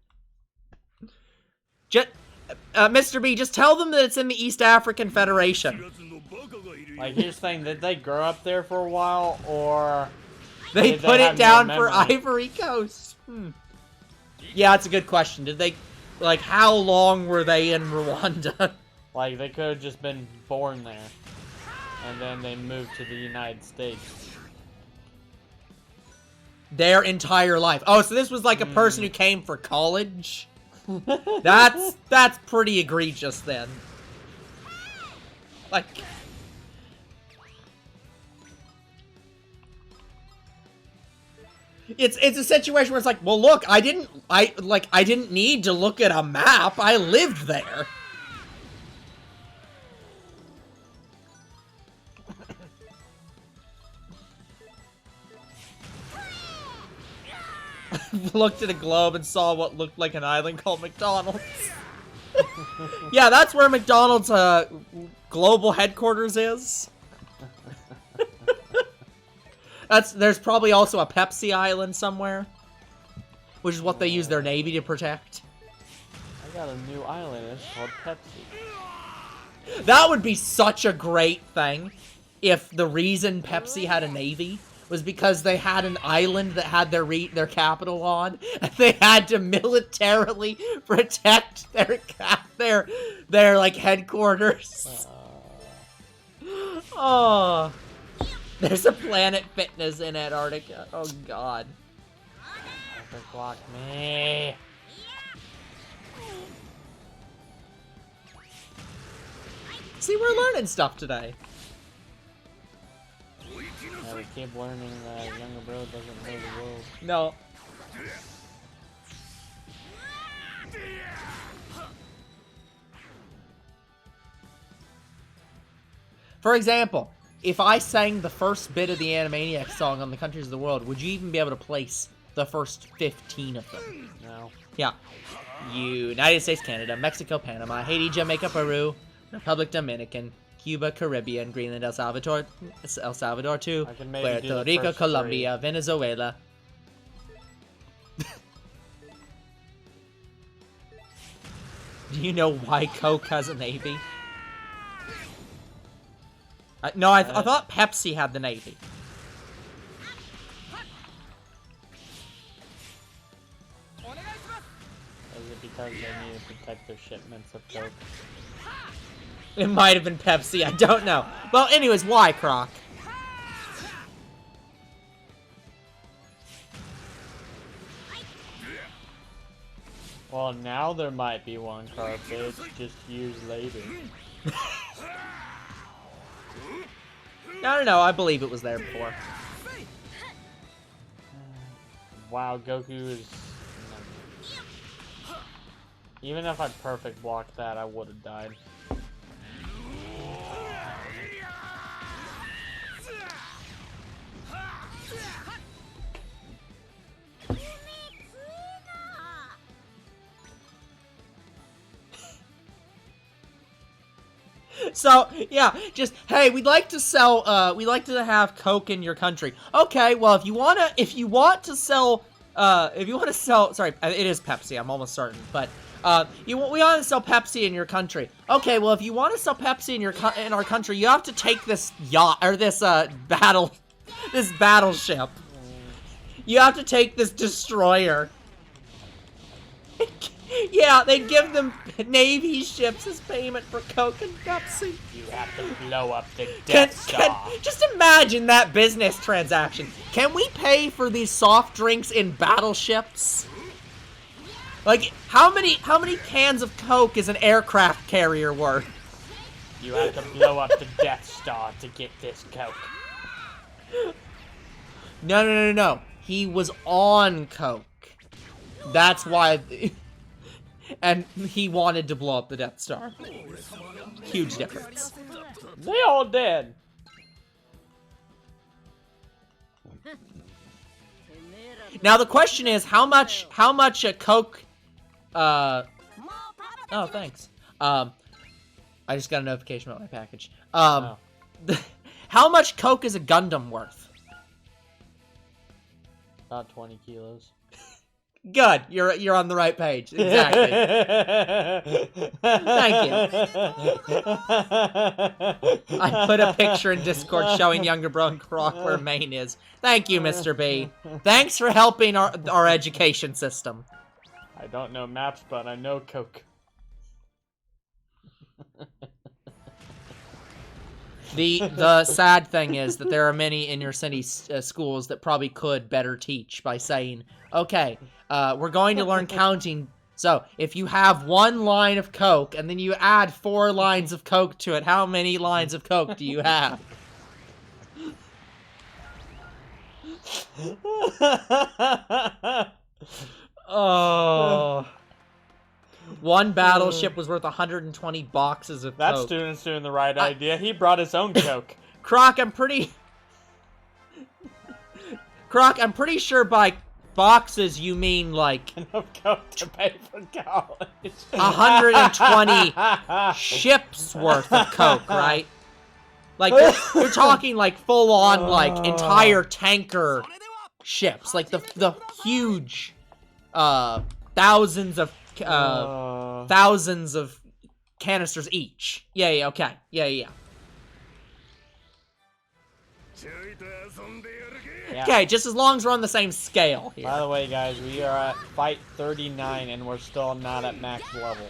Mr. B, just tell them that it's in the East African Federation. Like, here's the thing, did they grow up there for a while, or... They did put have it down no for memory? Ivory Coast. Yeah, that's a good question. Did they, like, how long were they in Rwanda? Like, they could have just been born there. And then they moved to the United States. Their entire life. Oh, so this was like a person who came for college? That's pretty egregious then. Like... It's a situation where it's like, well, look, I didn't need to look at a map. I lived there. Looked at a globe and saw what looked like an island called McDonald's. Yeah, that's where McDonald's global headquarters is. There's probably also a Pepsi island somewhere, which is what they use their navy to protect. I got a new island. It's called Pepsi. That would be such a great thing if the reason Pepsi had a navy was because they had an island that had their capital on, and they had to militarily protect their like headquarters. Oh, there's a Planet Fitness in Antarctica. Oh God. Perfect block me. See, we're learning stuff today. Yeah, we keep learning that younger bro doesn't know the world. No. For example, if I sang the first bit of the Animaniacs song on the Countries of the World, would you even be able to place the first 15 of them? No. Yeah. United States, Canada, Mexico, Panama, Haiti, Jamaica, Peru, Republic Dominican, Cuba, Caribbean, Greenland, El Salvador 2, I can maybe do Puerto the Rico, first Colombia, Venezuela. Do you know why Coke has a navy? No, I thought Pepsi had the navy. Is it because they need to protect their shipments of Coke? It might have been Pepsi, I don't know. Well, anyways, why, Croc? Well, now there might be one carpet, just used later. No, I believe it was there before. Wow, Goku is... Even if I'd perfect blocked that, I would have died. So, yeah, just, hey, we'd like to sell, we'd like to have Coke in your country. Okay, well, if you want to sell, sorry, it is Pepsi, I'm almost certain, but, we want to sell Pepsi in your country. Okay, well, if you want to sell Pepsi in our country, you have to take this yacht, or this, battleship. You have to take this destroyer. Yeah, they give them Navy ships as payment for Coke and Pepsi. You have to blow up the Death Star. Just imagine that business transaction. Can we pay for these soft drinks in battleships? Like, how many cans of Coke is an aircraft carrier worth? You have to blow up the Death Star to get this Coke. No. He was on Coke. That's why... And he wanted to blow up the Death Star. Huge difference. They all dead. Now the question is, how much a Coke? Oh, thanks. I just got a notification about my package. Oh. How much Coke is a Gundam worth? About 20 kilos. Good, you're on the right page. Exactly. Thank you. I put a picture in Discord showing younger bro and Croc where Maine is. Thank you, Mr. B. Thanks for helping our education system. I don't know maps, but I know Coke. The sad thing is that there are many inner city schools that probably could better teach by saying, okay, we're going to learn counting. So if you have one line of Coke and then you add 4 lines of Coke to it, how many lines of Coke do you have? Oh. One battleship was worth 120 boxes of that Coke. student's doing the right idea. He brought his own Coke. Croc, I'm pretty sure by boxes, you mean like Enough Coke to pay for college. 120 ships worth of Coke, right? Like, you're talking, like, full-on, like, entire tanker ships. Like, the huge, thousands of canisters each. Yeah, okay. Yeah. Okay, just as long as we're on the same scale here. By the way, guys, we are at fight 39, and we're still not at max level.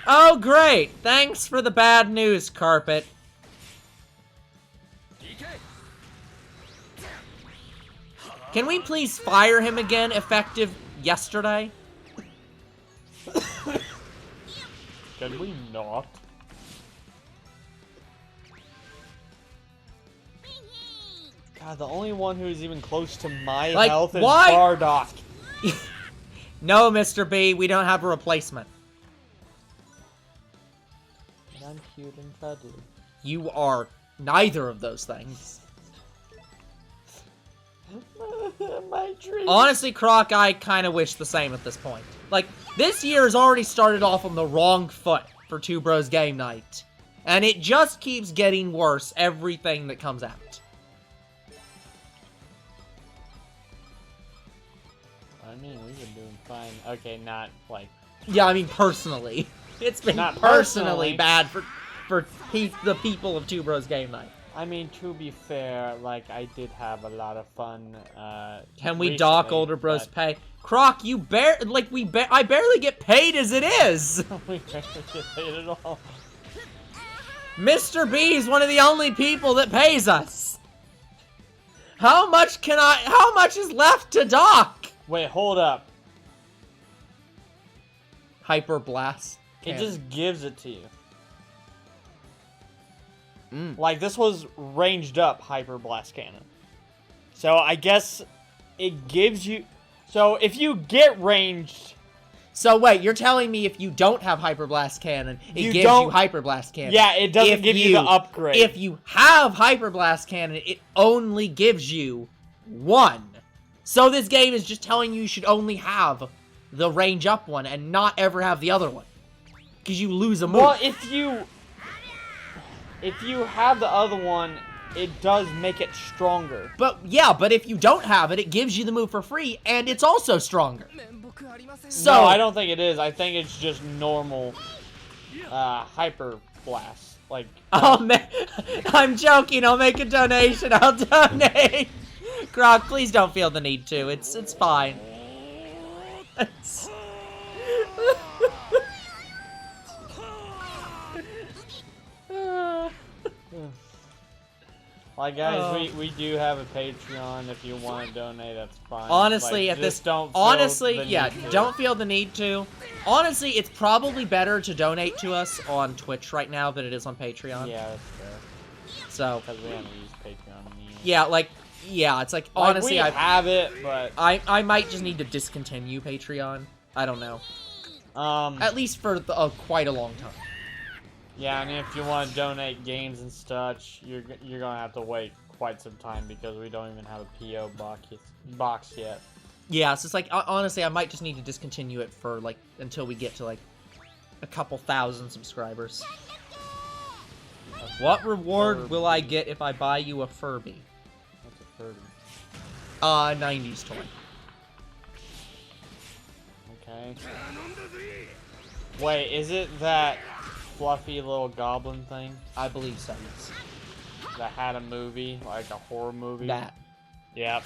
Oh, great! Thanks for the bad news, Carpet. Can we please fire him again, effective yesterday? Can we not? God, the only one who's even close to my health is Bardock. No, Mr. B, we don't have a replacement. And I'm cute and cuddly. You are neither of those things. My dream. Honestly, Croc, I kind of wish the same at this point. Like, this year has already started off on the wrong foot for Two Bros Game Night. And it just keeps getting worse everything that comes out. I mean, we've been doing fine. Okay, not, like... Yeah, I mean, personally. It's been Not personally personally. bad for the people of Two Bros Game Night. I mean, to be fair, like, I did have a lot of fun, Can we recently, dock Older Bros but- pay? Croc, you I barely get paid as it is! We barely get paid at all. Mr. B is one of the only people that pays us! How much is left to dock? Wait, hold up. Hyper Blast. It just gives it to you. Mm. Like, this was ranged up Hyper Blast Cannon. So, I guess it gives you... So, if you get ranged... So wait, you're telling me if you don't have Hyper Blast Cannon, it gives you Hyper Blast Cannon. Yeah, it doesn't give you the upgrade. If you have Hyper Blast Cannon, it only gives you one. So this game is just telling you should only have the range up one and not ever have the other one. Because you lose a move. Well, if you have the other one, it does make it stronger. But yeah, but if you don't have it, it gives you the move for free, and it's also stronger. So No, I don't think it is. I think it's just normal Hyper Blast. Like, I'm joking. I'll make a donation. I'll donate. Croc, please don't feel the need to. It's fine. like, guys, we do have a Patreon. If you want to donate, that's fine. Honestly, like, at this, just don't. honestly, feel the yeah, need to. don't feel the need to. Honestly, it's probably better to donate to us on Twitch right now than it is on Patreon. Yeah, that's fair. So, Because we haven't used Patreon in years. yeah, it's like, Like, honestly, we have it, but I might just need to discontinue Patreon. I don't know. At least for quite a long time. yeah, I mean, if you want to donate games and such, you're gonna have to wait quite some time because we don't even have a PO box yet. Yeah, so it's like, honestly, I might just need to discontinue it for, like, until we get to, like, a couple thousand subscribers. What reward will I get if I buy you a Furby? What's a Furby? 90s toy. Okay. Wait, is it that fluffy little goblin thing I believe so, yes. that had a movie, like a horror movie? That. Yep.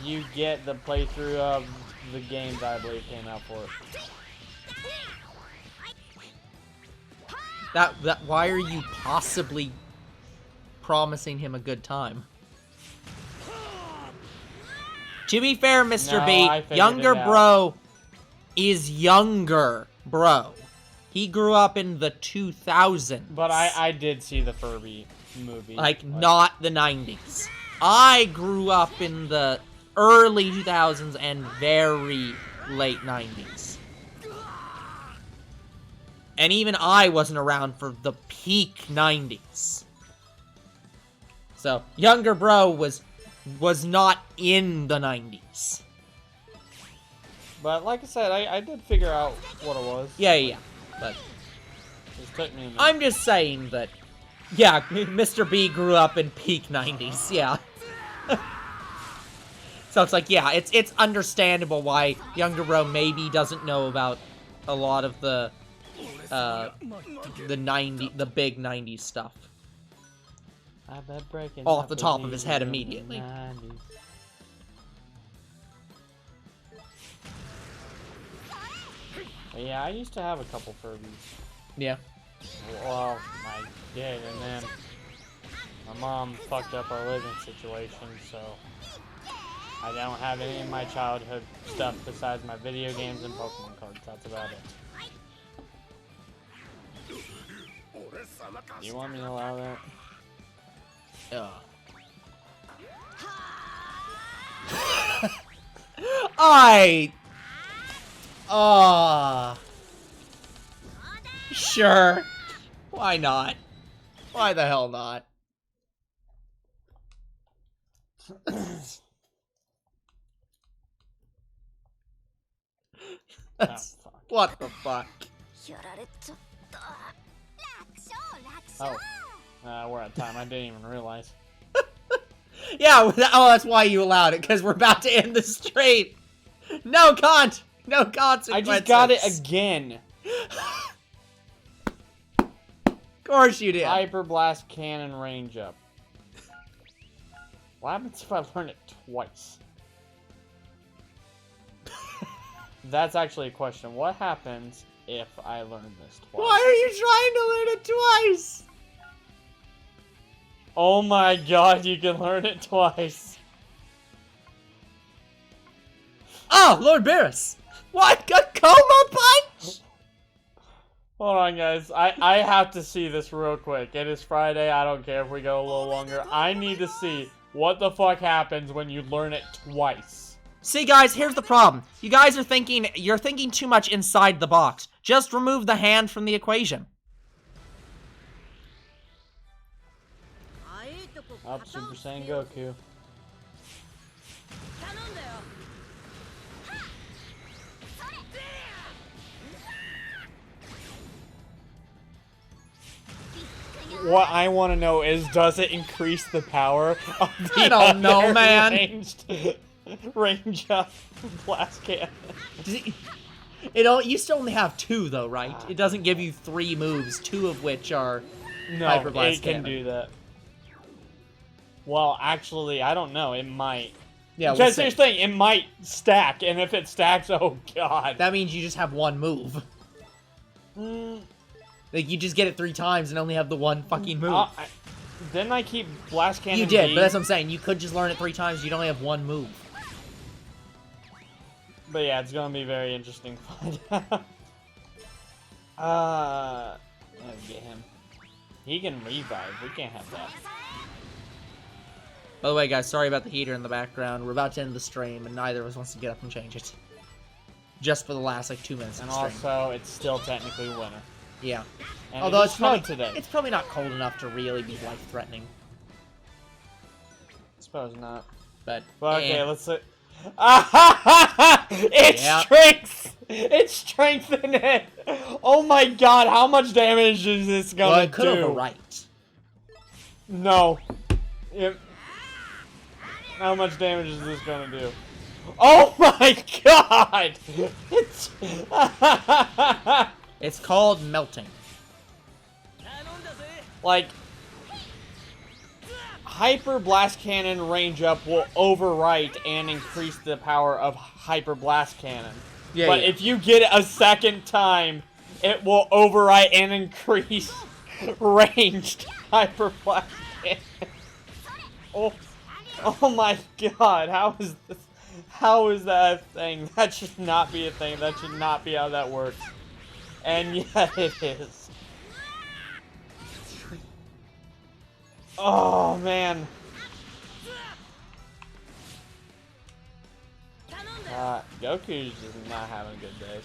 You get the playthrough of the games I believe came out for it. Why are you possibly promising him a good time? To be fair, Mr. No, B, I figured younger it out. bro is younger bro. He grew up in the 2000s. But I did see the Furby movie. Like, not the 90s. I grew up in the early 2000s and very late 90s. And even I wasn't around for the peak 90s. So, younger bro was was not in the 90s. But like I said, I did figure out what it was. Yeah. But It took me a minute. I'm just saying that, yeah, Mr. B grew up in peak 90s, yeah. So it's like, yeah, it's understandable why younger bro maybe doesn't know about a lot of the big 90s stuff. I bet breaking Off the top of his head immediately. But yeah, I used to have a couple Furbies. Yeah. Well, I did, and then my mom fucked up our living situation, so I don't have any of my childhood stuff besides my video games and Pokemon cards. That's about it. Do you want me to allow that? Sure. Why not? Why the hell not? That's, fuck. What the fuck? Oh. We're at time. I didn't even realize. Yeah, that's why you allowed it, because we're about to end the stream. No consequences. I just got it again. Of course you did. Hyper Blast Cannon range up. What happens if I learn it twice? That's actually a question. What happens if I learn this twice? Why are you trying to learn it twice? Oh my god, you can learn it twice. Oh, Lord Barris. What? A coma punch? Hold on, guys. I have to see this real quick. It is Friday. I don't care if we go a little longer. I need to see what the fuck happens when you learn it twice. See, guys, here's the problem. You guys are you're thinking too much inside the box. Just remove the hand from the equation. Up, Super Saiyan Goku. What I want to know is, does it increase the power of the I don't know, man. range up blast cannon? You still only have 2, though, right? It doesn't give you 3 moves, 2 of which are Hyper Blast it can Cannon. do that. Well, actually, I don't know. It might. Yeah, because here's the thing, it might stack, and if it stacks, oh god. That means you just have 1 move. Like, you just get it 3 times and only have the 1 fucking move. Didn't I keep Blast Cannon You did, B? but that's what I'm saying. You could just learn it 3 times, you'd only have 1 move. But yeah, it's gonna be very interesting to find out. Let's get him. He can revive. We can't have that. By the way, guys, sorry about the heater in the background. We're about to end the stream, and neither of us wants to get up and change it. Just for the last, like, 2 minutes And of the stream. also, it's still technically winter. Yeah. And Although it's probably not cold enough to really be life-threatening. Suppose not. But okay, let's see. It's strength! It's strengthened it! Oh my god, how much damage is this gonna it could overwrite. No. How much damage is this gonna do? Oh my god! It's called melting. Like, Hyper Blast Cannon range up will overwrite and increase the power of Hyper Blast Cannon. Yeah, but if you get it a second time, it will overwrite and increase ranged Hyper Blast Cannon. Oh my god, how is this? How is that a thing? That should not be a thing. That should not be how that works. And yet it is. Oh man. Goku's just not having a good day.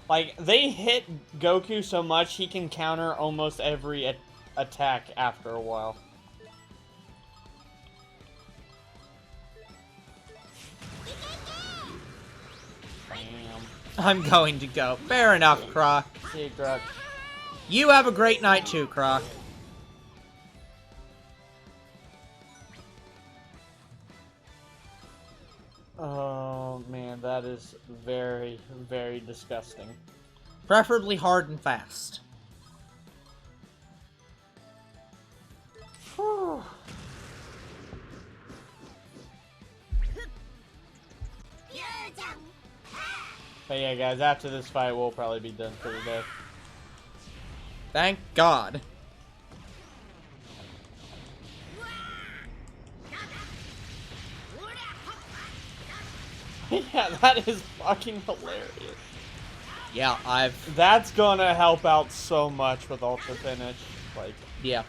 Like, they hit Goku so much, he can counter almost every attack after a while. Bam. I'm going to go. Fair enough, Croc. See you, Croc. You have a great night too, Croc. Oh, man, that is very, very disgusting. Preferably hard and fast. Whew. But yeah, guys, after this fight, we'll probably be done for the day. Thank God. Yeah, that is fucking hilarious. Yeah, That's gonna help out so much with Ultra Finish. Like, yeah.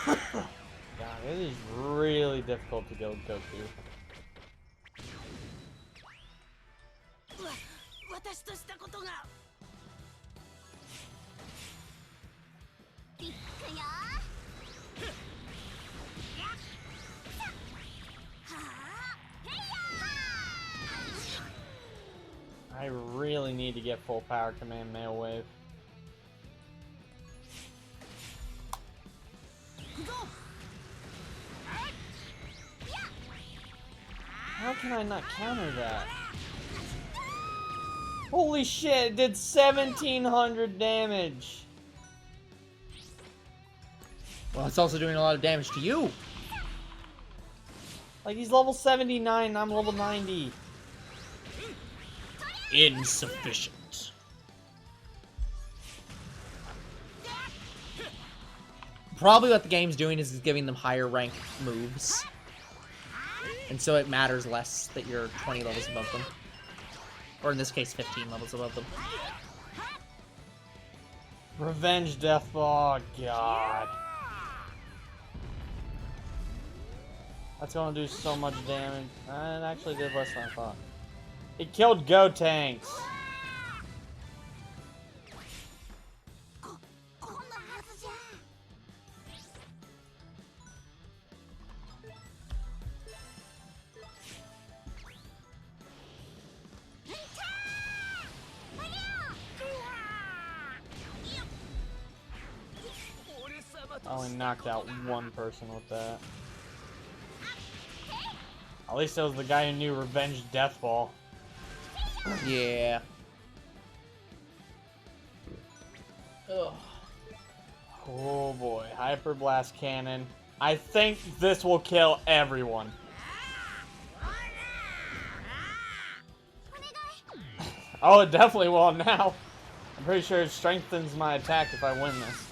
God, it is really difficult to go with Goku. I really need to get full power command Mail Wave. How can I not counter that? Holy shit, it did 1700 damage. Well, it's also doing a lot of damage to you. Like, he's level 79 and I'm level 90. Insufficient. Probably what the game's doing is giving them higher rank moves. And so it matters less that you're 20 levels above them. Or in this case, 15 levels above them. Revenge Death Ball, oh, God. That's gonna do so much damage. It actually did less than I thought. It killed Gotenks. I only knocked out one person with that. At least it was the guy who knew Revenge Death Ball. Yeah. Ugh. Oh boy, Hyper Blast Cannon. I think this will kill everyone. Oh, it definitely will now. I'm pretty sure it strengthens my attack if I win this.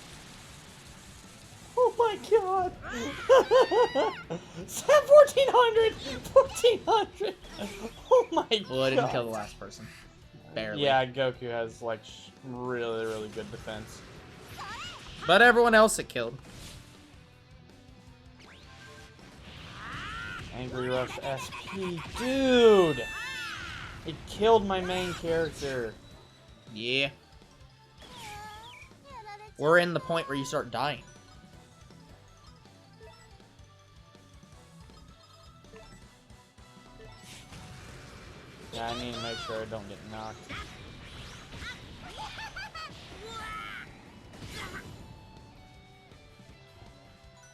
Oh my god! 1400! 1400! Oh my god! Well, I didn't kill the last person. Barely. Yeah, Goku has, like, really, really good defense. But everyone else it killed. Angry Rush SP. Dude! It killed my main character. Yeah. We're in the point where you start dying. Yeah, I need to make sure I don't get knocked.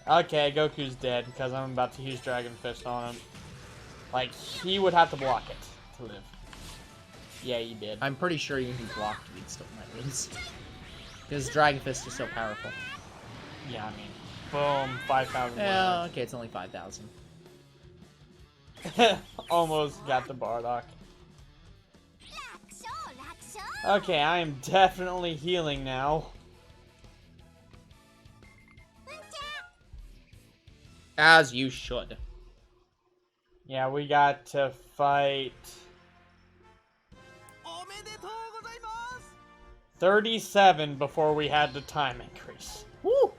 Okay, Goku's dead because I'm about to use Dragon Fist on him. Like, he would have to block it to live. Yeah, you did. I'm pretty sure even if he blocked, we'd still might lose. Because Dragon Fist is so powerful. Yeah, I mean, boom, 5,000. Yeah, okay, it's only 5,000. Almost got the Bardock. Okay, I am definitely healing now. As you should. Yeah, we got to fight 37 before we had the time increase. Woo!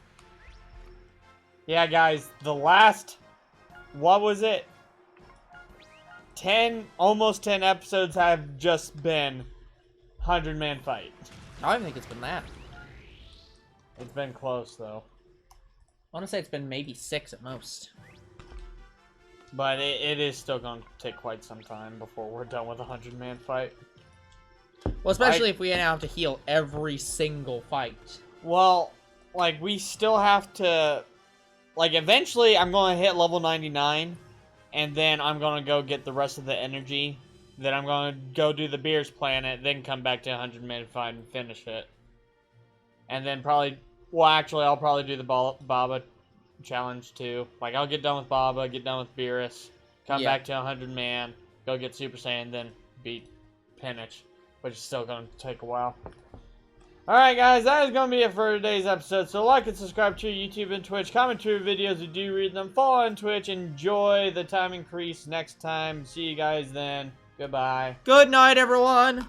Yeah, guys, the last, what was it? 10, almost 10 episodes have just been 100-man fight. I don't even think it's been that. It's been close, though. I want to say it's been maybe 6 at most. But it is still going to take quite some time before we're done with a 100-man fight. Well, especially if we now have to heal every single fight. Well, like, we still have to... Like, eventually, I'm going to hit level 99, and then I'm going to go get the rest of the energy. Then I'm going to go do the Beers Planet, then come back to 100-man fight and finish it. And then probably... Well, actually, I'll probably do the Baba challenge, too. Like, I'll get done with Baba, get done with Beerus, come back to 100-man, go get Super Saiyan, then beat Penich, which is still going to take a while. Alright guys, that is going to be it for today's episode. So like and subscribe to YouTube and Twitch. Comment to your videos, we do read them. Follow on Twitch. Enjoy the time increase next time. See you guys then. Goodbye. Good night, everyone.